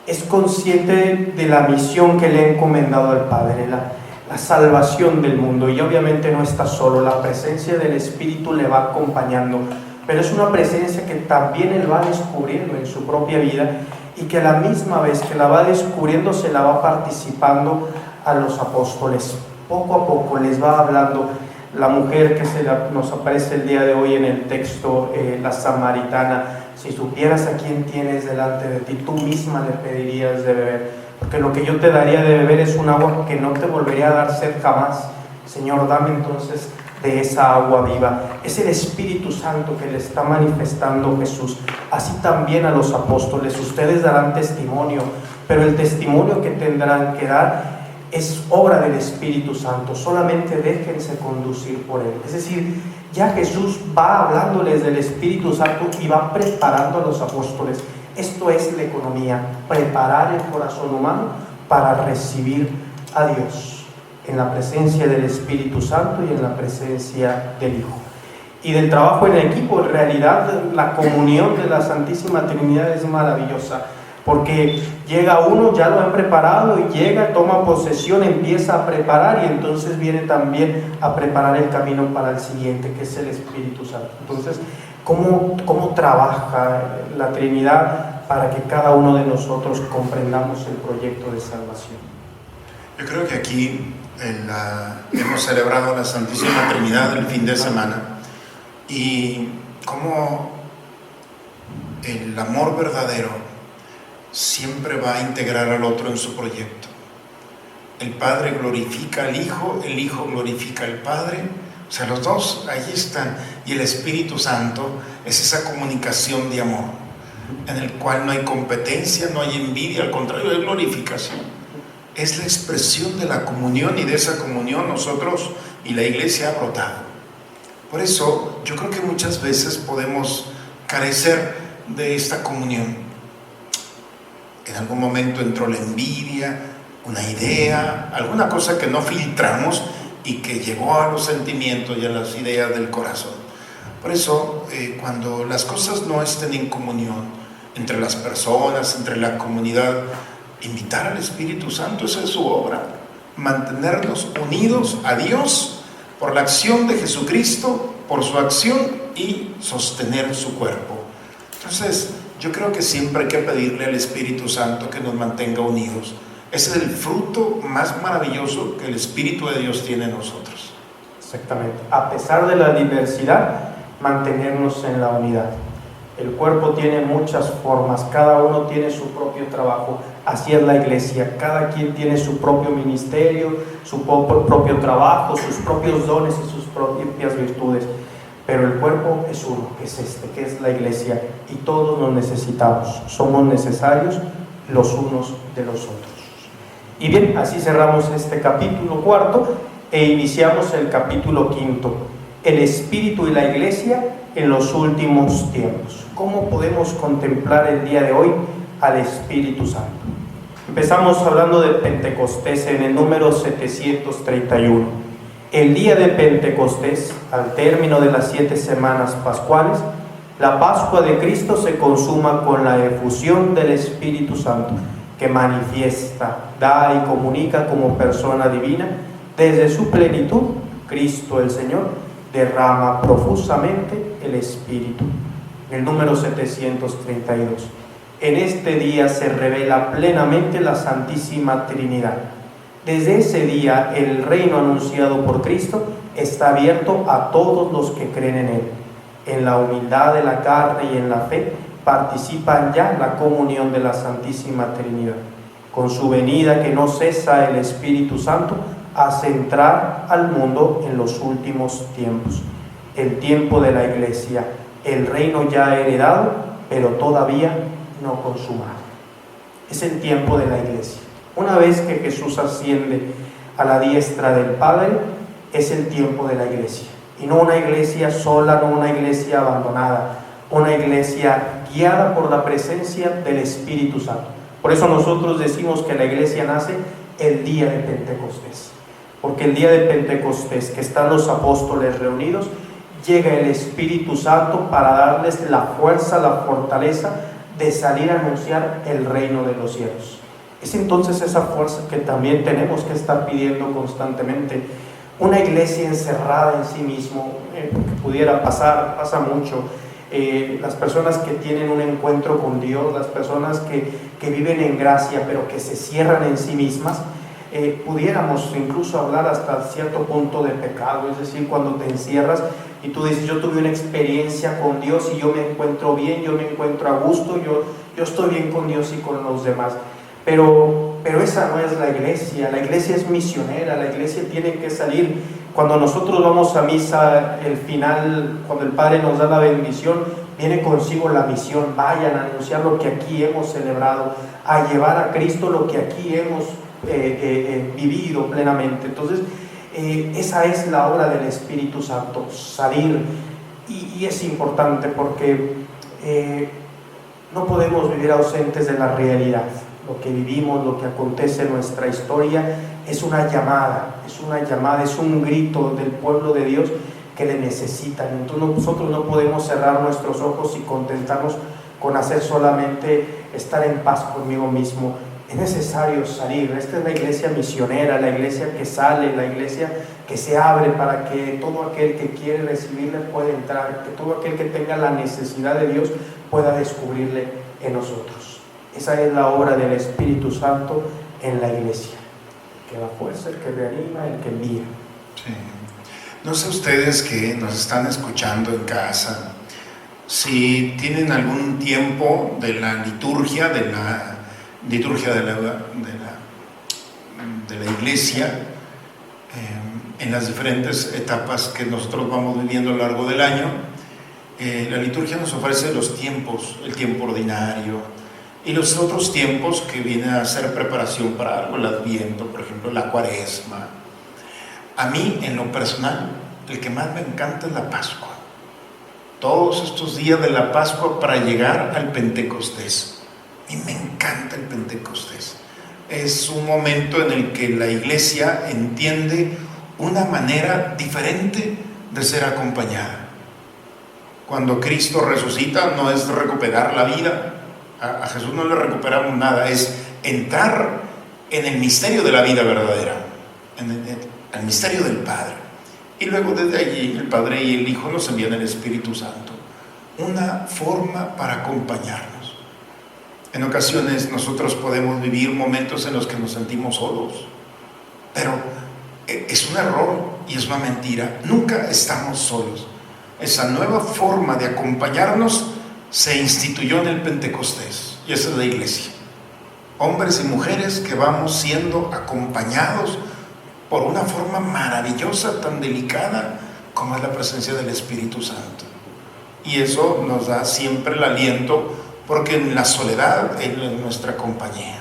es consciente de la misión que le ha encomendado al Padre, la salvación del mundo? Y obviamente no está solo, la presencia del Espíritu le va acompañando, pero es una presencia que también Él va descubriendo en su propia vida, y que a la misma vez que la va descubriendo se la va participando a los apóstoles. Poco a poco les va hablando. La mujer que nos aparece el día de hoy en el texto, la samaritana: si supieras a quién tienes delante de ti, tú misma le pedirías de beber, porque lo que yo te daría de beber es un agua que no te volvería a dar sed jamás. Señor, dame entonces de esa agua viva. Es el Espíritu Santo que le está manifestando Jesús. Así también a los apóstoles: ustedes darán testimonio, pero el testimonio que tendrán que dar es obra del Espíritu Santo. Solamente déjense conducir por Él. Es decir, ya Jesús va hablándoles del Espíritu Santo y va preparando a los apóstoles. Esto es la economía: preparar el corazón humano para recibir a Dios en la presencia del Espíritu Santo y en la presencia del Hijo. Y del trabajo en equipo, en realidad la comunión de la Santísima Trinidad es maravillosa, porque llega uno, ya lo han preparado, y llega, toma posesión, empieza a preparar, y entonces viene también a preparar el camino para el siguiente, que es el Espíritu Santo. Entonces, ¿cómo trabaja la Trinidad para que cada uno de nosotros comprendamos el proyecto de salvación? Yo creo que aquí hemos celebrado la Santísima Trinidad el fin de semana, y cómo el amor verdadero siempre va a integrar al otro en su proyecto. El Padre glorifica al Hijo, el Hijo glorifica al Padre, o sea, los dos ahí están, y el Espíritu Santo es esa comunicación de amor, en el cual no hay competencia, no hay envidia, al contrario, hay glorificación. Es la expresión de la comunión, y de esa comunión nosotros y la Iglesia ha brotado. Por eso yo creo que muchas veces podemos carecer de esta comunión. En algún momento entró la envidia, una idea, alguna cosa que no filtramos y que llegó a los sentimientos y a las ideas del corazón. Por eso, cuando las cosas no estén en comunión entre las personas, entre la comunidad, invitar al Espíritu Santo, esa es su obra, mantenernos unidos a Dios por la acción de Jesucristo, por su acción, y sostener su cuerpo. Entonces, yo creo que siempre hay que pedirle al Espíritu Santo que nos mantenga unidos. Ese es el fruto más maravilloso que el Espíritu de Dios tiene en nosotros. Exactamente. A pesar de la diversidad, mantenernos en la unidad. El cuerpo tiene muchas formas, cada uno tiene su propio trabajo. Así es la Iglesia, cada quien tiene su propio ministerio, su propio trabajo, sus propios dones y sus propias virtudes. Pero el cuerpo es uno, que es que es la Iglesia, y todos nos necesitamos, somos necesarios los unos de los otros. Y bien, así cerramos este capítulo 4 e iniciamos el capítulo 5, el Espíritu y la Iglesia en los últimos tiempos. ¿Cómo podemos contemplar el día de hoy al Espíritu Santo? Empezamos hablando de Pentecostés en el número 731. El día de Pentecostés, al término de las 7 semanas pascuales, la Pascua de Cristo se consuma con la efusión del Espíritu Santo, que manifiesta, da y comunica como persona divina, desde su plenitud, Cristo el Señor, derrama profusamente el Espíritu. El número 732. En este día se revela plenamente la Santísima Trinidad. Desde ese día el reino anunciado por Cristo está abierto a todos los que creen en Él. En la humildad de la carne y en la fe participan ya la comunión de la Santísima Trinidad. Con su venida, que no cesa, el Espíritu Santo hace entrar al mundo en los últimos tiempos. El tiempo de la Iglesia, el reino ya heredado, pero todavía no consumado. Es el tiempo de la Iglesia. Una vez que Jesús asciende a la diestra del Padre, es el tiempo de la Iglesia. Y no una iglesia sola, no una iglesia abandonada, una iglesia guiada por la presencia del Espíritu Santo. Por eso nosotros decimos que la iglesia nace el día de Pentecostés. Porque el día de Pentecostés, que están los apóstoles reunidos, llega el Espíritu Santo para darles la fuerza, la fortaleza de salir a anunciar el reino de los cielos. Es entonces esa fuerza que también tenemos que estar pidiendo constantemente. Una iglesia encerrada en sí mismo, porque pudiera pasar, pasa mucho, las personas que tienen un encuentro con Dios, las personas que viven en gracia, pero que se cierran en sí mismas, pudiéramos incluso hablar hasta cierto punto de pecado. Es decir, cuando te encierras y tú dices, yo tuve una experiencia con Dios y yo me encuentro bien, yo me encuentro a gusto, yo estoy bien con Dios y con los demás. Pero esa no es la iglesia es misionera, la iglesia tiene que salir. Cuando nosotros vamos a misa, el final, cuando el Padre nos da la bendición, viene consigo la misión: vayan a anunciar lo que aquí hemos celebrado, a llevar a Cristo lo que aquí hemos vivido plenamente. Entonces, esa es la obra del Espíritu Santo, salir, y es importante porque no podemos vivir ausentes de la realidad. Lo que vivimos, lo que acontece en nuestra historia es una llamada, es un grito del pueblo de Dios que le necesitan. Entonces nosotros no podemos cerrar nuestros ojos y contentarnos con hacer solamente estar en paz conmigo mismo. Es necesario salir. Esta es la iglesia misionera, la iglesia que sale, la iglesia que se abre para que todo aquel que quiere recibirle pueda entrar, que todo aquel que tenga la necesidad de Dios pueda descubrirle en nosotros. Esa es la obra del Espíritu Santo en la iglesia, que da fuerza, el que reanima, el que envía. Sí. No sé ustedes que nos están escuchando en casa, si tienen algún tiempo de la liturgia, de la iglesia, en las diferentes etapas que nosotros vamos viviendo a lo largo del año. La liturgia nos ofrece los tiempos, el tiempo ordinario y los otros tiempos que vienen a ser preparación para algo, el Adviento, por ejemplo, la Cuaresma. A mí, en lo personal, el que más me encanta es la Pascua. Todos estos días de la Pascua para llegar al Pentecostés. A mí me encanta el Pentecostés. Es un momento en el que la iglesia entiende una manera diferente de ser acompañada. Cuando Cristo resucita, no es recuperar la vida. A Jesús no le recuperamos nada, es entrar en el misterio de la vida verdadera, en el misterio del Padre. Y luego desde allí el Padre y el Hijo nos envían el Espíritu Santo, una forma para acompañarnos. En ocasiones nosotros podemos vivir momentos en los que nos sentimos solos, pero es un error y es una mentira. Nunca estamos solos. Esa nueva forma de acompañarnos se instituyó en el Pentecostés, y esa es la iglesia. Hombres y mujeres que vamos siendo acompañados por una forma maravillosa, tan delicada como es la presencia del Espíritu Santo. Y eso nos da siempre el aliento, porque en la soledad Él es nuestra compañía.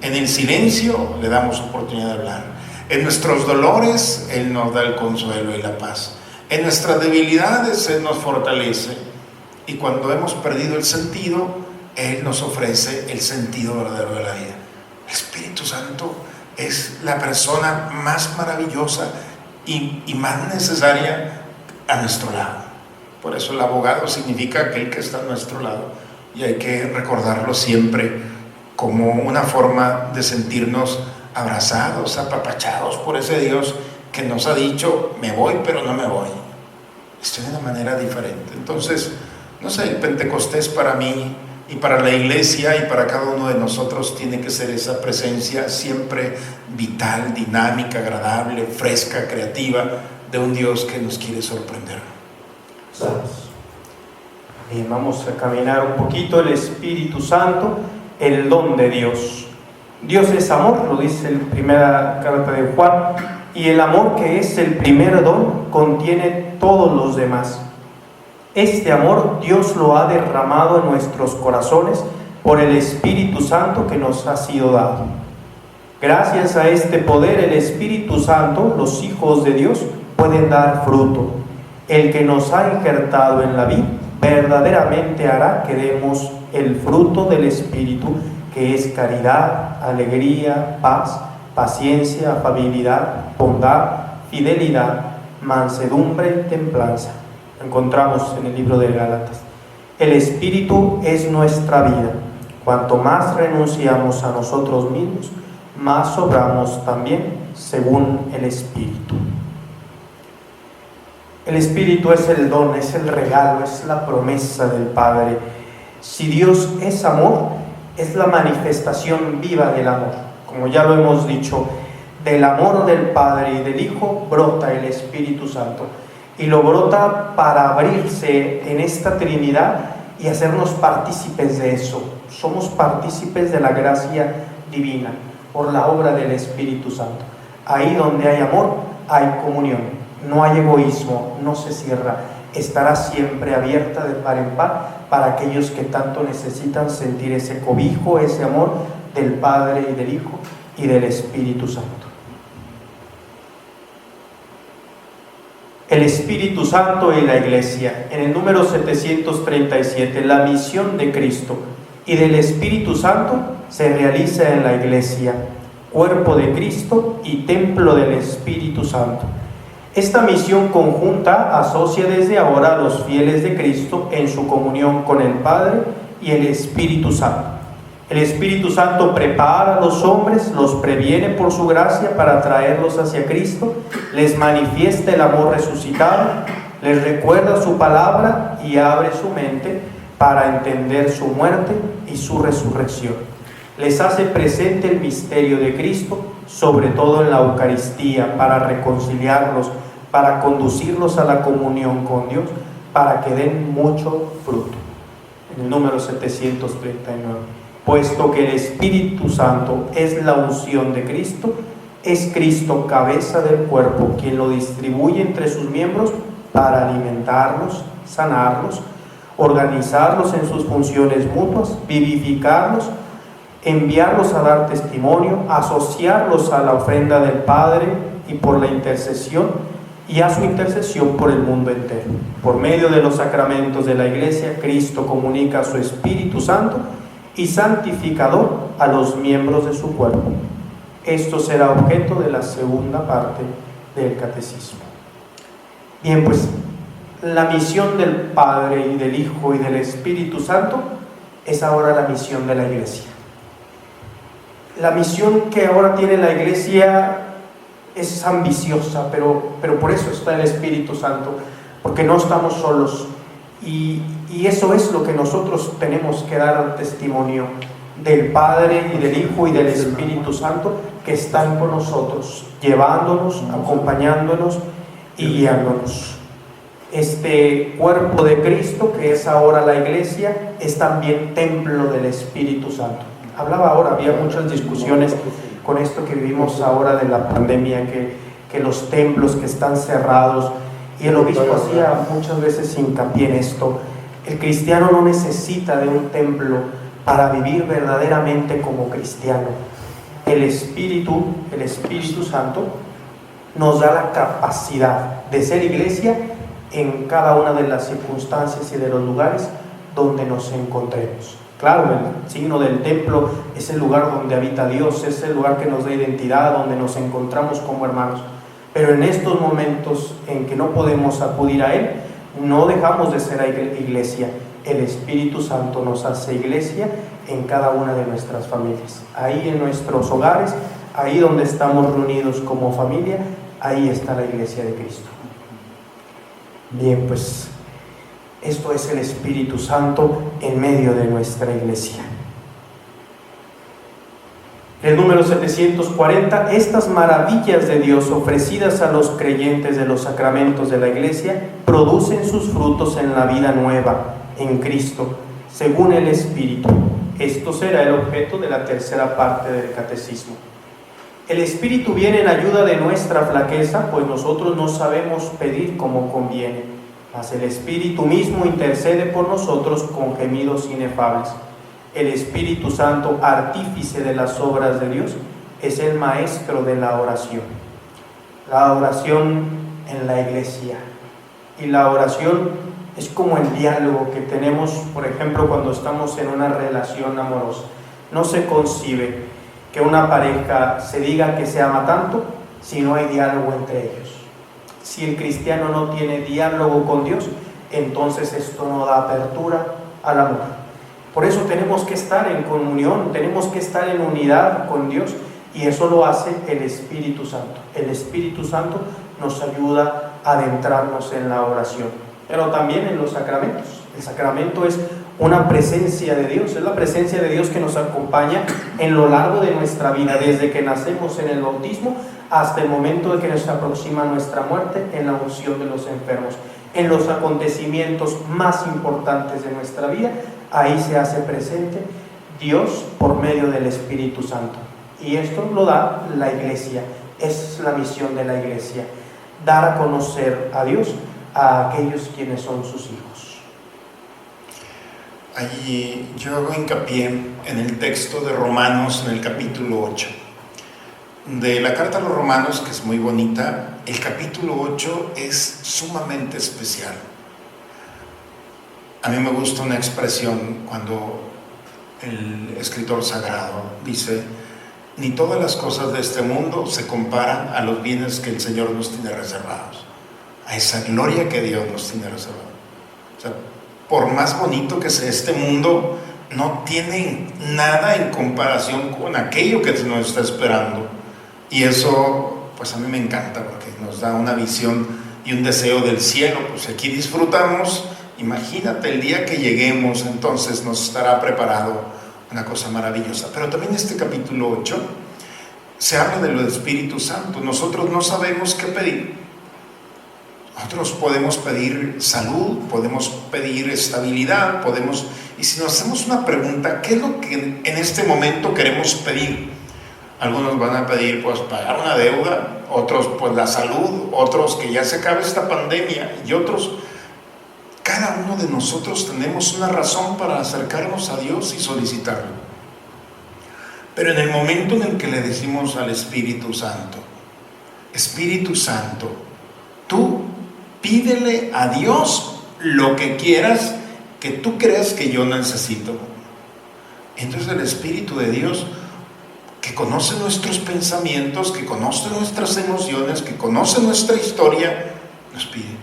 En el silencio le damos oportunidad de hablar. En nuestros dolores Él nos da el consuelo y la paz. En nuestras debilidades Él nos fortalece. Y cuando hemos perdido el sentido, Él nos ofrece el sentido verdadero de la vida. El Espíritu Santo es la persona más maravillosa y más necesaria a nuestro lado. Por eso el abogado significa aquel que está a nuestro lado, y hay que recordarlo siempre como una forma de sentirnos abrazados, apapachados por ese Dios que nos ha dicho: me voy pero no me voy, estoy de una manera diferente. Entonces, no sé, el Pentecostés para mí y para la iglesia y para cada uno de nosotros tiene que ser esa presencia siempre vital, dinámica, agradable, fresca, creativa, de un Dios que nos quiere sorprender. Bien, vamos a caminar un poquito. El Espíritu Santo, el don de Dios. Dios es amor, lo dice en la primera carta de Juan, y el amor, que es el primer don, contiene todos los demás. Este amor Dios lo ha derramado en nuestros corazones por el Espíritu Santo que nos ha sido dado. Gracias a este poder, el Espíritu Santo, los hijos de Dios pueden dar fruto. El que nos ha injertado en la vid verdaderamente hará que demos el fruto del Espíritu, que es caridad, alegría, paz, paciencia, afabilidad, bondad, fidelidad, mansedumbre y templanza. Lo encontramos en el libro de Gálatas. El Espíritu es nuestra vida. Cuanto más renunciamos a nosotros mismos, más obramos también según el Espíritu. El Espíritu es el don, es el regalo, es la promesa del Padre. Si Dios es amor, es la manifestación viva del amor. Como ya lo hemos dicho, del amor del Padre y del Hijo brota el Espíritu Santo. Y lo brota para abrirse en esta Trinidad y hacernos partícipes de eso. Somos partícipes de la gracia divina por la obra del Espíritu Santo. Ahí donde hay amor, hay comunión. No hay egoísmo, no se cierra. Estará siempre abierta de par en par para aquellos que tanto necesitan sentir ese cobijo, ese amor del Padre y del Hijo y del Espíritu Santo. El Espíritu Santo y la Iglesia. En el número 737, la misión de Cristo y del Espíritu Santo se realiza en la Iglesia, cuerpo de Cristo y templo del Espíritu Santo. Esta misión conjunta asocia desde ahora a los fieles de Cristo en su comunión con el Padre y el Espíritu Santo. El Espíritu Santo prepara a los hombres, los previene por su gracia para traerlos hacia Cristo, les manifiesta el amor resucitado, les recuerda su palabra y abre su mente para entender su muerte y su resurrección. Les hace presente el misterio de Cristo, sobre todo en la Eucaristía, para reconciliarlos, para conducirlos a la comunión con Dios, para que den mucho fruto. En el número 739. Puesto que el Espíritu Santo es la unción de Cristo, es Cristo cabeza del cuerpo, quien lo distribuye entre sus miembros para alimentarlos, sanarlos, organizarlos en sus funciones mutuas, vivificarlos, enviarlos a dar testimonio, asociarlos a la ofrenda del Padre y por la intercesión y a su intercesión por el mundo entero. Por medio de los sacramentos de la Iglesia, Cristo comunica a su Espíritu Santo y santificador a los miembros de su cuerpo. Esto será objeto de la segunda parte del Catecismo. Bien, pues la misión del Padre y del Hijo y del Espíritu Santo es ahora la misión de la Iglesia. La misión que ahora tiene la Iglesia es ambiciosa, pero por eso está el Espíritu Santo, porque no estamos solos. Y eso es lo que nosotros tenemos que dar testimonio del Padre y del Hijo y del Espíritu Santo, que están con nosotros, llevándonos, acompañándonos y guiándonos. Este cuerpo de Cristo, que es ahora la Iglesia, es también templo del Espíritu Santo. Hablaba ahora, había muchas discusiones con esto que vivimos ahora de la pandemia, que los templos que están cerrados, y el obispo hacía muchas veces hincapié en esto. El cristiano no necesita de un templo para vivir verdaderamente como cristiano. El Espíritu Santo nos da la capacidad de ser iglesia en cada una de las circunstancias y de los lugares donde nos encontremos. Claro, el signo del templo es el lugar donde habita Dios, es el lugar que nos da identidad, donde nos encontramos como hermanos. Pero en estos momentos en que no podemos acudir a Él, no dejamos de ser iglesia. El Espíritu Santo nos hace iglesia en cada una de nuestras familias. Ahí en nuestros hogares, ahí donde estamos reunidos como familia, ahí está la iglesia de Cristo. Bien, pues esto es el Espíritu Santo en medio de nuestra iglesia. El número 740, estas maravillas de Dios ofrecidas a los creyentes de los sacramentos de la iglesia producen sus frutos en la vida nueva, en Cristo, según el Espíritu. Esto será el objeto de la tercera parte del Catecismo. El Espíritu viene en ayuda de nuestra flaqueza, pues nosotros no sabemos pedir como conviene, mas el Espíritu mismo intercede por nosotros con gemidos inefables. El Espíritu Santo, artífice de las obras de Dios, es el maestro de la oración. La oración en la iglesia. Y la oración es como el diálogo que tenemos, por ejemplo, cuando estamos en una relación amorosa. No se concibe que una pareja se diga que se ama tanto si no hay diálogo entre ellos. Si el cristiano no tiene diálogo con Dios, entonces esto no da apertura al amor. Por eso tenemos que estar en comunión, tenemos que estar en unidad con Dios, y eso lo hace el Espíritu Santo. El Espíritu Santo nos ayuda a adentrarnos en la oración, pero también en los sacramentos. El sacramento es una presencia de Dios, es la presencia de Dios que nos acompaña en lo largo de nuestra vida, desde que nacemos en el bautismo hasta el momento de que nos aproxima nuestra muerte en la unción de los enfermos. En los acontecimientos más importantes de nuestra vida, ahí se hace presente Dios por medio del Espíritu Santo. Y esto lo da la iglesia, es la misión de la iglesia, dar a conocer a Dios a aquellos quienes son sus hijos. Allí yo hago hincapié en el texto de Romanos, en el capítulo 8. De la carta a los Romanos, que es muy bonita, el capítulo 8 es sumamente especial. A mí me gusta una expresión cuando el escritor sagrado dice: ni todas las cosas de este mundo se comparan a los bienes que el Señor nos tiene reservados, a esa gloria que Dios nos tiene reservada. O sea, por más bonito que sea este mundo, no tiene nada en comparación con aquello que nos está esperando. Y eso, pues a mí me encanta, porque nos da una visión y un deseo del cielo. Pues aquí disfrutamos. Imagínate el día que lleguemos, entonces nos estará preparado una cosa maravillosa. Pero también este capítulo 8 se habla de lo del Espíritu Santo. Nosotros no sabemos qué pedir. Nosotros podemos pedir salud, podemos pedir estabilidad, y si nos hacemos una pregunta, ¿qué es lo que en este momento queremos pedir? Algunos van a pedir pues pagar una deuda, otros pues la salud, otros que ya se acabe esta pandemia, y otros. Cada uno de nosotros tenemos una razón para acercarnos a Dios y solicitarlo. Pero en el momento en el que le decimos al Espíritu Santo: Espíritu Santo, tú pídele a Dios lo que quieras, que tú creas que yo necesito. Entonces el Espíritu de Dios, que conoce nuestros pensamientos, que conoce nuestras emociones, que conoce nuestra historia, nos pide.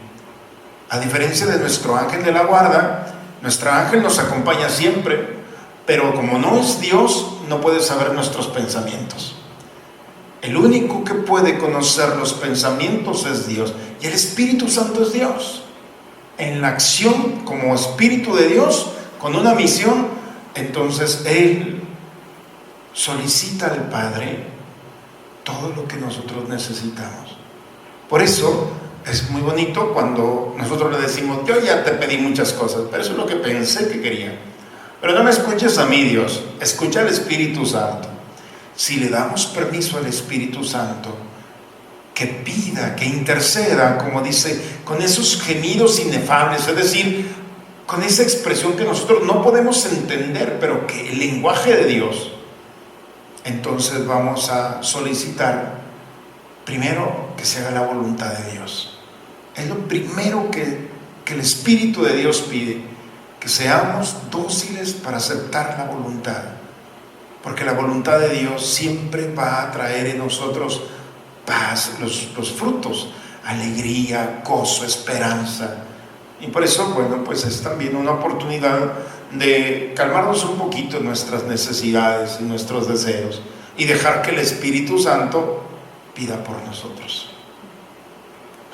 A diferencia de nuestro ángel de la guarda, nuestro ángel nos acompaña siempre, pero como no es Dios, no puede saber nuestros pensamientos. El único que puede conocer los pensamientos es Dios, y el Espíritu Santo es Dios. En la acción como Espíritu de Dios, con una misión, entonces Él solicita al Padre todo lo que nosotros necesitamos. Por eso es muy bonito cuando nosotros le decimos: yo ya te pedí muchas cosas, pero eso es lo que pensé que quería. Pero no me escuches a mí, Dios, escucha al Espíritu Santo. Si le damos permiso al Espíritu Santo que pida, que interceda, como dice, con esos gemidos inefables, es decir, con esa expresión que nosotros no podemos entender, pero que el lenguaje de Dios, entonces vamos a solicitar primero que se haga la voluntad de Dios. Es lo primero que el Espíritu de Dios pide, que seamos dóciles para aceptar la voluntad, porque la voluntad de Dios siempre va a traer en nosotros paz, los frutos, alegría, gozo, esperanza. Y por eso, bueno, pues es también una oportunidad de calmarnos un poquito en nuestras necesidades y nuestros deseos y dejar que el Espíritu Santo pida por nosotros.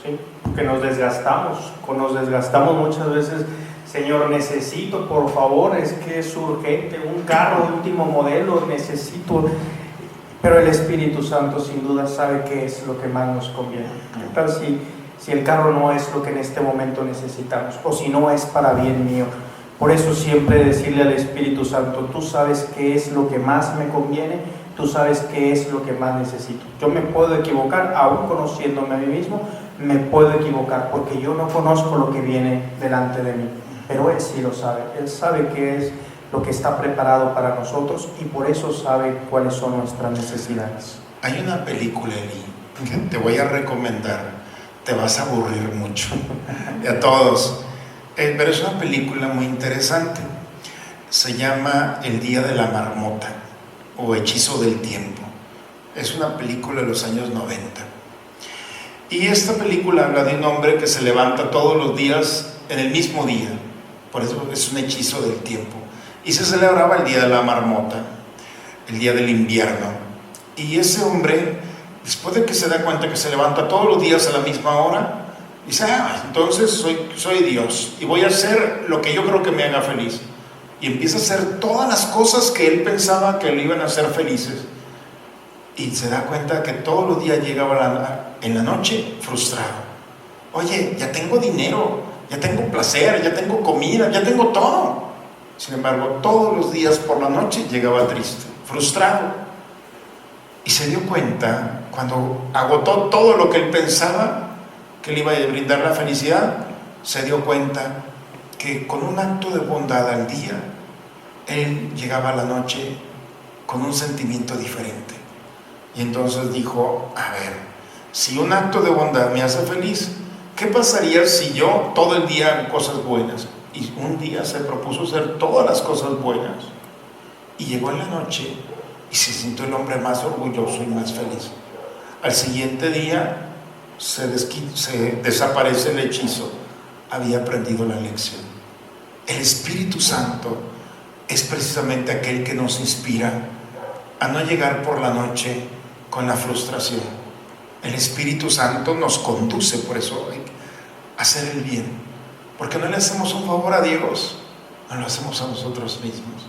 ¿sí? Porque nos desgastamos muchas veces. Señor, necesito, por favor, es que es urgente, un carro último modelo, necesito. Pero el Espíritu Santo sin duda sabe qué es lo que más nos conviene. ¿Qué tal si el carro no es lo que en este momento necesitamos? O si no es para bien mío. Por eso siempre decirle al Espíritu Santo, tú sabes qué es lo que más me conviene, tú sabes qué es lo que más necesito. Yo me puedo equivocar, aún conociéndome a mí mismo, me puedo equivocar porque yo no conozco lo que viene delante de mí. Pero Él sí lo sabe, Él sabe qué es lo que está preparado para nosotros y por eso sabe cuáles son nuestras necesidades. Hay una película, Eli, que te voy a recomendar, te vas a aburrir mucho, y a todos, pero es una película muy interesante, se llama El Día de la Marmota o Hechizo del Tiempo, es una película de los años 90. Y esta película habla de un hombre que se levanta todos los días en el mismo día, por eso es un hechizo del tiempo. Y se celebraba el Día de la Marmota, el día del invierno. Y ese hombre, después de que se da cuenta que se levanta todos los días a la misma hora, dice, entonces soy Dios y voy a hacer lo que yo creo que me haga feliz. Y empieza a hacer todas las cosas que él pensaba que le iban a hacer felices. Y se da cuenta que todos los días llegaba en la noche frustrado. Oye, ya tengo dinero, ya tengo placer, ya tengo comida, ya tengo todo. Sin embargo, todos los días por la noche llegaba triste, frustrado. Y se dio cuenta, cuando agotó todo lo que él pensaba que le iba a brindar la felicidad, se dio cuenta que con un acto de bondad al día, él llegaba a la noche con un sentimiento diferente. Y entonces dijo, a ver, si un acto de bondad me hace feliz, ¿qué pasaría si yo todo el día hago cosas buenas? Y un día se propuso hacer todas las cosas buenas. Y llegó en la noche y se sintió el hombre más orgulloso y más feliz. Al siguiente día se desaparece el hechizo. Había aprendido la lección. El Espíritu Santo es precisamente aquel que nos inspira a no llegar por la noche con la frustración. El Espíritu Santo nos conduce, por eso hay que hacer el bien, porque no le hacemos un favor a Dios, no lo hacemos a nosotros mismos.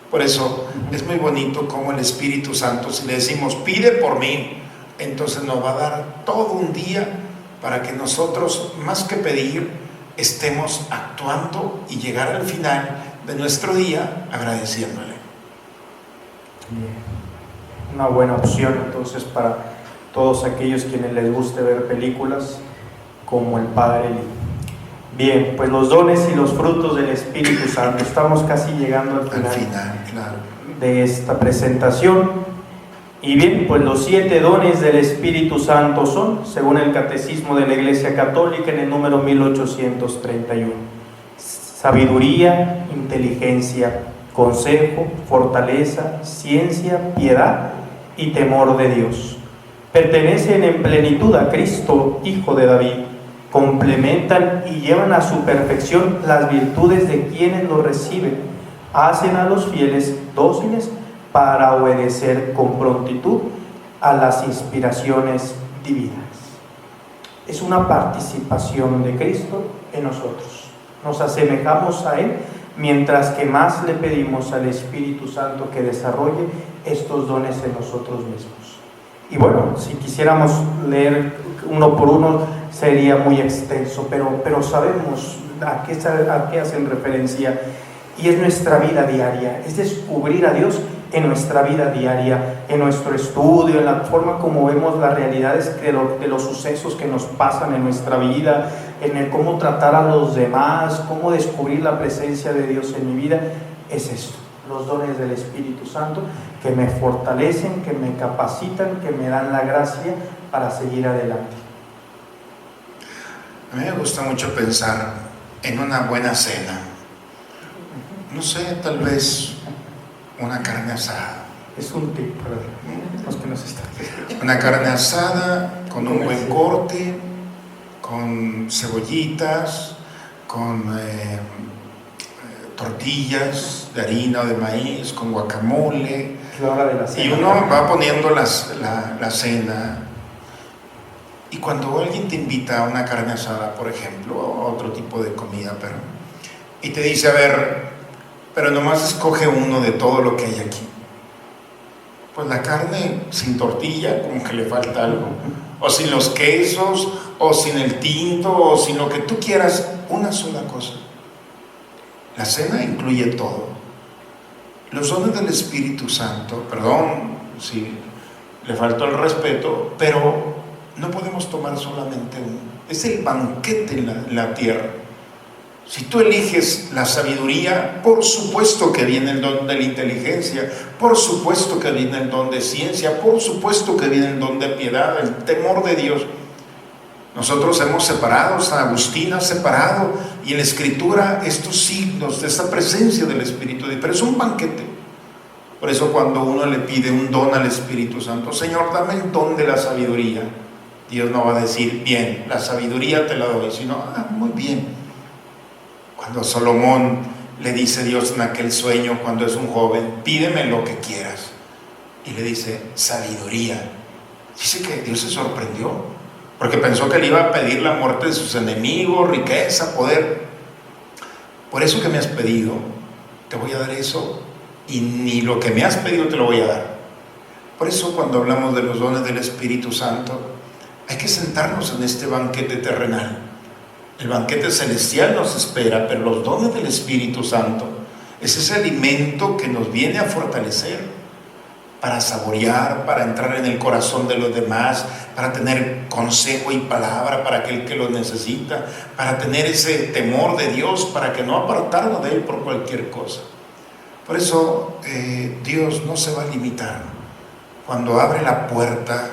Por eso es muy bonito como el Espíritu Santo, si le decimos pide por mí, entonces nos va a dar todo un día para que nosotros, más que pedir, estemos actuando y llegar al final de nuestro día agradeciéndole. Una buena opción entonces para todos aquellos quienes les guste ver películas como el Padre Lee. Bien, pues los dones y los frutos del Espíritu Santo. Estamos casi llegando al final, claro, de esta presentación. Y bien, pues los 7 dones del Espíritu Santo son, según el Catecismo de la Iglesia Católica en el número 1831, sabiduría, inteligencia, consejo, fortaleza, ciencia, piedad y temor de Dios. Pertenecen en plenitud a Cristo, Hijo de David. Complementan y llevan a su perfección las virtudes de quienes lo reciben. Hacen a los fieles dóciles para obedecer con prontitud a las inspiraciones divinas. Es una participación de Cristo en nosotros. Nos asemejamos a Él mientras que más le pedimos al Espíritu Santo que desarrolle estos dones en nosotros mismos. Y bueno, si quisiéramos leer uno por uno sería muy extenso, pero sabemos a qué hacen referencia, y es nuestra vida diaria, es descubrir a Dios en nuestra vida diaria, en nuestro estudio, en la forma como vemos las realidades de los sucesos que nos pasan en nuestra vida, en el cómo tratar a los demás, cómo descubrir la presencia de Dios en mi vida. Es esto, los dones del Espíritu Santo que me fortalecen, que me capacitan, que me dan la gracia para seguir adelante. A mí me gusta mucho pensar en una buena cena. No sé, tal vez una carne asada. Es un tip para los que nos están escuchando. Una carne asada con un buen corte, con cebollitas, con tortillas de harina o de maíz, con guacamole. La hora de la cena. Y uno va poniendo la cena. Y cuando alguien te invita a una carne asada, por ejemplo, o a otro tipo de comida, y te dice, a ver, pero nomás escoge uno de todo lo que hay aquí. Pues la carne sin tortilla, como que le falta algo. O sin los quesos, o sin el tinto, o sin lo que tú quieras, una sola cosa. La cena incluye todo. Los dones del Espíritu Santo, perdón si le faltó el respeto, pero no podemos tomar solamente uno. Es el banquete en la tierra. Si tú eliges la sabiduría, por supuesto que viene el don de la inteligencia, por supuesto que viene el don de ciencia, por supuesto que viene el don de piedad, el temor de Dios. Nosotros hemos separado, San Agustín ha separado, y en la Escritura estos signos de esta presencia del Espíritu de Dios, pero es un banquete. Por eso cuando uno le pide un don al Espíritu Santo, Señor, dame el don de la sabiduría, Dios no va a decir, bien, la sabiduría te la doy, sino, muy bien. Cuando a Salomón le dice Dios en aquel sueño, cuando es un joven, pídeme lo que quieras, y le dice, sabiduría. Dice que Dios se sorprendió, porque pensó que le iba a pedir la muerte de sus enemigos, riqueza, poder. Por eso que me has pedido, te voy a dar eso, y ni lo que me has pedido te lo voy a dar. Por eso cuando hablamos de los dones del Espíritu Santo, hay que sentarnos en este banquete terrenal. El banquete celestial nos espera, pero los dones del Espíritu Santo es ese alimento que nos viene a fortalecer para saborear, para entrar en el corazón de los demás, para tener consejo y palabra para aquel que lo necesita, para tener ese temor de Dios, para que no apartarnos de Él por cualquier cosa. Por eso Dios no se va a limitar. Cuando abre la puerta,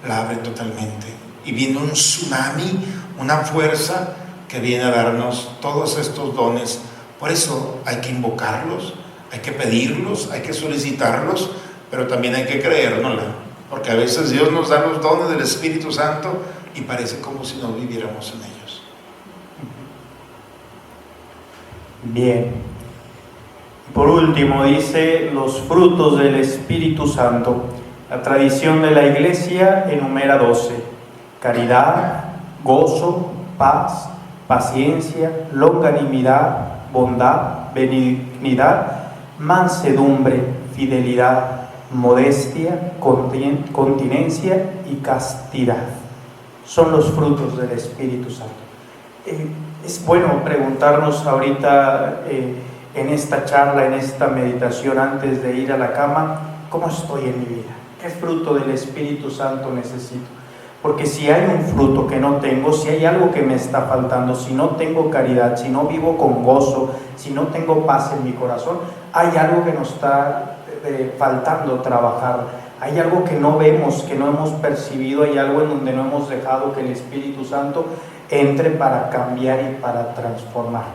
la abre totalmente. Y viene un tsunami, una fuerza que viene a darnos todos estos dones. Por eso hay que invocarlos, hay que pedirlos, hay que solicitarlos, pero también hay que creérnosla, porque a veces Dios nos da los dones del Espíritu Santo y parece como si no viviéramos en ellos. Bien. Por último dice los frutos del Espíritu Santo. La tradición de la Iglesia enumera 12: caridad, gozo, paz, paciencia, longanimidad, bondad, benignidad, mansedumbre, fidelidad, modestia, continencia y castidad. Son los frutos del Espíritu Santo. Es bueno preguntarnos ahorita en esta charla, en esta meditación, antes de ir a la cama, ¿cómo estoy en mi vida? ¿Qué fruto del Espíritu Santo necesito? Porque si hay un fruto que no tengo, si hay algo que me está faltando, si no tengo caridad, si no vivo con gozo, si no tengo paz en mi corazón, hay algo que nos está faltando trabajar, hay algo que no vemos, que no hemos percibido, hay algo en donde no hemos dejado que el Espíritu Santo entre para cambiar y para transformar.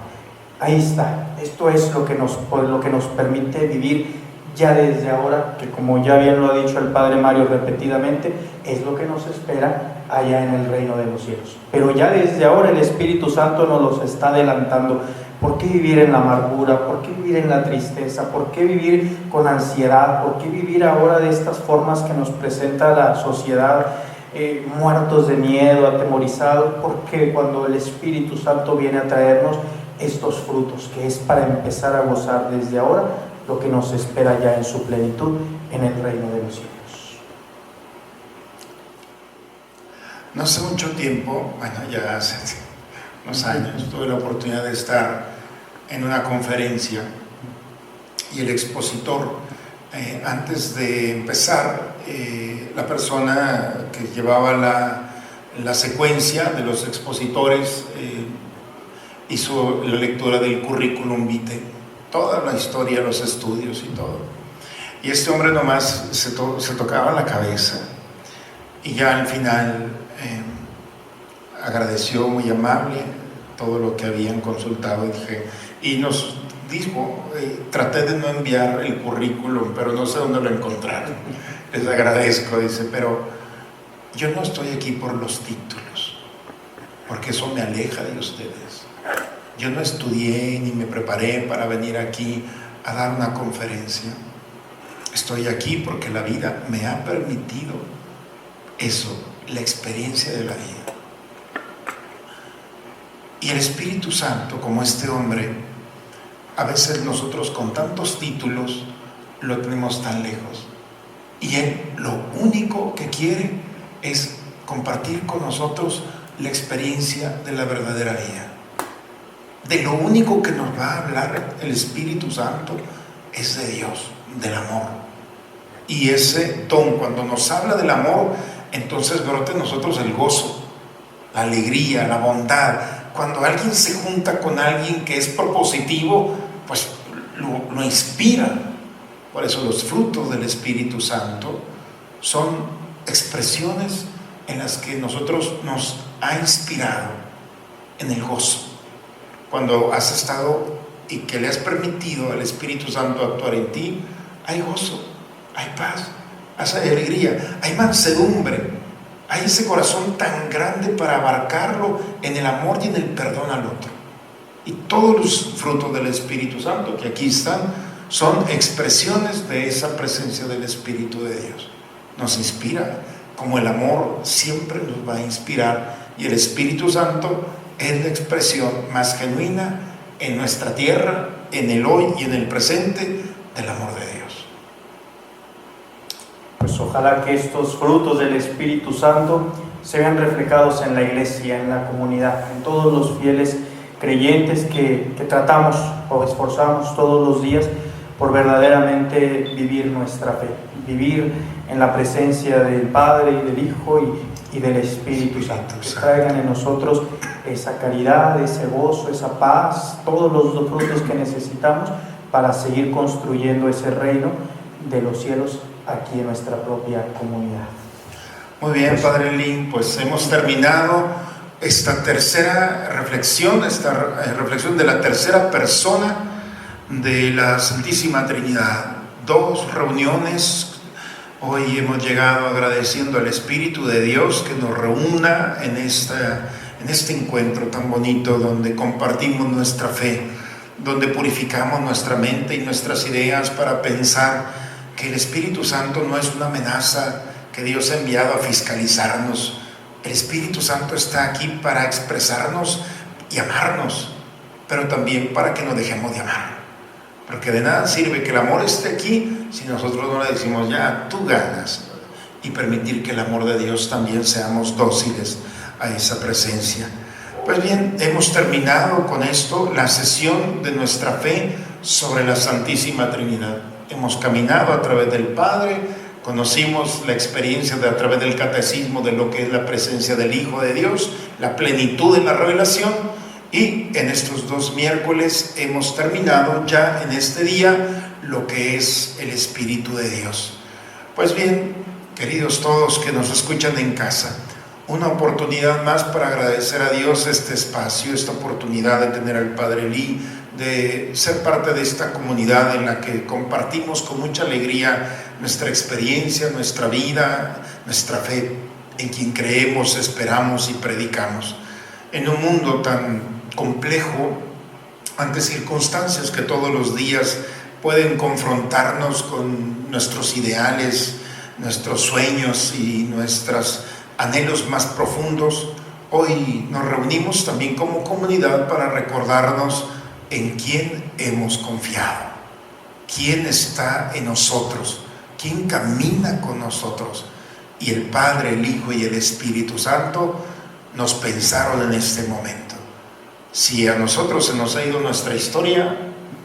Ahí está, esto es lo que nos permite vivir ya desde ahora, que como ya bien lo ha dicho el Padre Mario repetidamente, es lo que nos espera allá en el reino de los cielos. Pero ya desde ahora el Espíritu Santo nos los está adelantando. ¿Por qué vivir en la amargura? ¿Por qué vivir en la tristeza? ¿Por qué vivir con ansiedad? ¿Por qué vivir ahora de estas formas que nos presenta la sociedad? Muertos de miedo, atemorizados, porque cuando el Espíritu Santo viene a traernos estos frutos, que es para empezar a gozar desde ahora lo que nos espera ya en su plenitud en el reino de los cielos. No hace mucho tiempo, bueno, ya hace unos años, tuve la oportunidad de estar en una conferencia y el expositor, antes de empezar, la persona que llevaba la secuencia de los expositores hizo la lectura del currículum vitae, toda la historia, los estudios y todo. Y este hombre nomás se tocaba la cabeza y ya al final agradeció muy amable todo lo que habían consultado y nos dijo, traté de no enviar el currículum, pero no sé dónde lo encontraron. Les agradezco, dice, pero yo no estoy aquí por los títulos, porque eso me aleja de ustedes. Yo no estudié ni me preparé para venir aquí a dar una conferencia. Estoy aquí porque la vida me ha permitido eso, la experiencia de la vida. Y el Espíritu Santo, como este hombre, a veces nosotros con tantos títulos lo tenemos tan lejos. Y Él lo único que quiere es compartir con nosotros la experiencia de la verdadera vida. De lo único que nos va a hablar el Espíritu Santo es de Dios, del amor. Y ese don, cuando nos habla del amor, entonces brota en nosotros el gozo, la alegría, la bondad. Cuando alguien se junta con alguien que es propositivo, pues lo inspira. Por eso los frutos del Espíritu Santo son expresiones en las que nosotros nos ha inspirado en el gozo. Cuando has estado y que le has permitido al Espíritu Santo actuar en ti, hay gozo, hay paz, hay alegría, hay mansedumbre, hay ese corazón tan grande para abarcarlo en el amor y en el perdón al otro. Y todos los frutos del Espíritu Santo que aquí están son expresiones de esa presencia del Espíritu de Dios. Nos inspira, como el amor siempre nos va a inspirar, y el Espíritu Santo es la expresión más genuina en nuestra tierra, en el hoy y en el presente del amor de Dios. Pues ojalá que estos frutos del Espíritu Santo se vean reflejados en la iglesia, en la comunidad, en todos los fieles creyentes que tratamos o esforzamos todos los días por verdaderamente vivir nuestra fe, vivir en la presencia del Padre y del Hijo y del Espíritu Santo, que traigan en nosotros esa caridad, ese gozo, esa paz, todos los frutos que necesitamos para seguir construyendo ese reino de los cielos aquí en nuestra propia comunidad. Muy bien, Padre Lin, pues hemos terminado esta tercera reflexión, reflexión de la tercera persona de la Santísima Trinidad. 2 reuniones. Hoy hemos llegado agradeciendo al Espíritu de Dios que nos reúna en este encuentro tan bonito, donde compartimos nuestra fe, donde purificamos nuestra mente y nuestras ideas para pensar que el Espíritu Santo no es una amenaza que Dios ha enviado a fiscalizarnos. El Espíritu Santo está aquí para expresarnos y amarnos, pero también para que nos dejemos de amar. Porque de nada sirve que el amor esté aquí si nosotros no le decimos ya, tú ganas, y permitir que el amor de Dios también seamos dóciles a esa presencia. Pues bien, hemos terminado con esto la sesión de nuestra fe sobre la Santísima Trinidad. Hemos caminado a través del Padre, conocimos la experiencia a través del catecismo de lo que es la presencia del Hijo de Dios, la plenitud de la revelación. Y en estos 2 miércoles hemos terminado ya en este día lo que es el Espíritu de Dios. Pues bien, queridos todos que nos escuchan en casa, una oportunidad más para agradecer a Dios este espacio, esta oportunidad de tener al Padre Lee, de ser parte de esta comunidad en la que compartimos con mucha alegría nuestra experiencia, nuestra vida, nuestra fe, en quien creemos, esperamos y predicamos. En un mundo tan complejo, ante circunstancias que todos los días pueden confrontarnos con nuestros ideales, nuestros sueños y nuestros anhelos más profundos, hoy nos reunimos también como comunidad para recordarnos en quién hemos confiado, quién está en nosotros, quién camina con nosotros. Y el Padre, el Hijo y el Espíritu Santo nos pensaron en este momento. Si a nosotros se nos ha ido nuestra historia,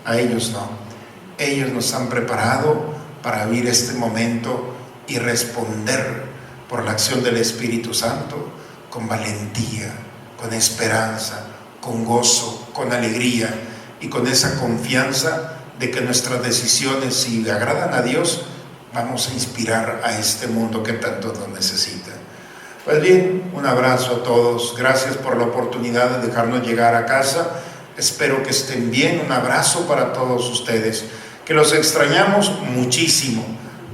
a ellos no. Ellos nos han preparado para vivir este momento y responder por la acción del Espíritu Santo con valentía, con esperanza, con gozo, con alegría y con esa confianza de que nuestras decisiones, si le agradan a Dios, vamos a inspirar a este mundo que tanto nos necesita. Pues bien, un abrazo a todos. Gracias por la oportunidad de dejarnos llegar a casa. Espero que estén bien. Un abrazo para todos ustedes, que los extrañamos muchísimo.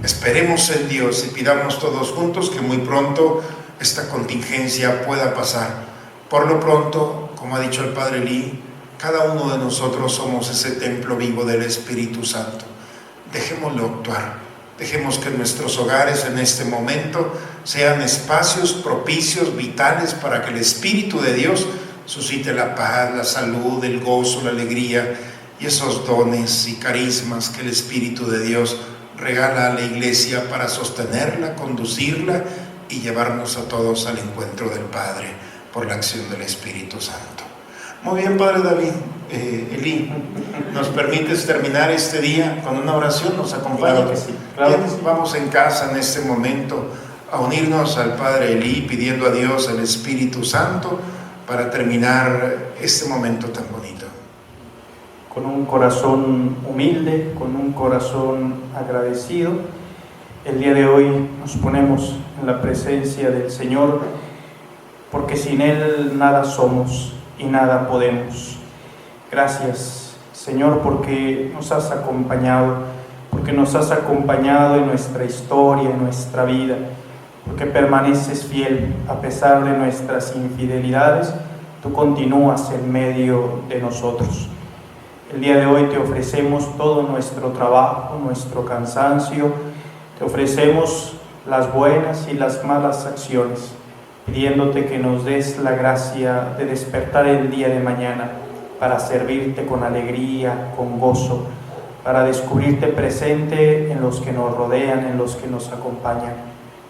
Esperemos en Dios y pidamos todos juntos que muy pronto esta contingencia pueda pasar. Por lo pronto, como ha dicho el Padre Lee, cada uno de nosotros somos ese templo vivo del Espíritu Santo. Dejémoslo actuar. Dejemos que nuestros hogares en este momento sean espacios propicios, vitales, para que el Espíritu de Dios suscite la paz, la salud, el gozo, la alegría y esos dones y carismas que el Espíritu de Dios regala a la iglesia para sostenerla, conducirla y llevarnos a todos al encuentro del Padre por la acción del Espíritu Santo. Muy bien, Padre David. Eli, ¿nos permites terminar este día con una oración? ¿Nos acompaña? Claro que sí, claro que sí. Vamos en casa en este momento a unirnos al Padre Eli, pidiendo a Dios el Espíritu Santo para terminar este momento tan bonito. Con un corazón humilde, con un corazón agradecido, el día de hoy nos ponemos en la presencia del Señor, porque sin Él nada somos y nada podemos. Gracias, Señor, porque nos has acompañado en nuestra historia, en nuestra vida, porque permaneces fiel a pesar de nuestras infidelidades. Tú continúas en medio de nosotros. El día de hoy te ofrecemos todo nuestro trabajo, nuestro cansancio, te ofrecemos las buenas y las malas acciones, pidiéndote que nos des la gracia de despertar el día de mañana para servirte con alegría, con gozo, para descubrirte presente en los que nos rodean, en los que nos acompañan.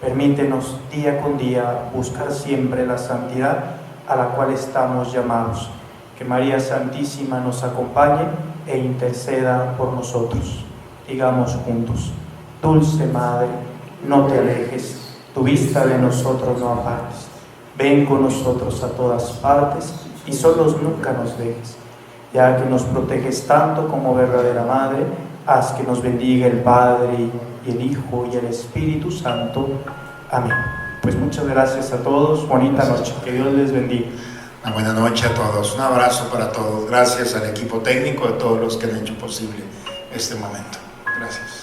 Permítenos día con día buscar siempre la santidad a la cual estamos llamados. Que María Santísima nos acompañe e interceda por nosotros. Digamos juntos: Dulce Madre, no te alejes, tu vista de nosotros no apartes. Ven con nosotros a todas partes y solos nunca nos dejes. Ya que nos proteges tanto como verdadera Madre, haz que nos bendiga el Padre y el Hijo y el Espíritu Santo. Amén. Pues muchas gracias a todos, bonita noche, que Dios les bendiga. Una buena noche a todos, un abrazo para todos. Gracias al equipo técnico, a todos los que han hecho posible este momento. Gracias.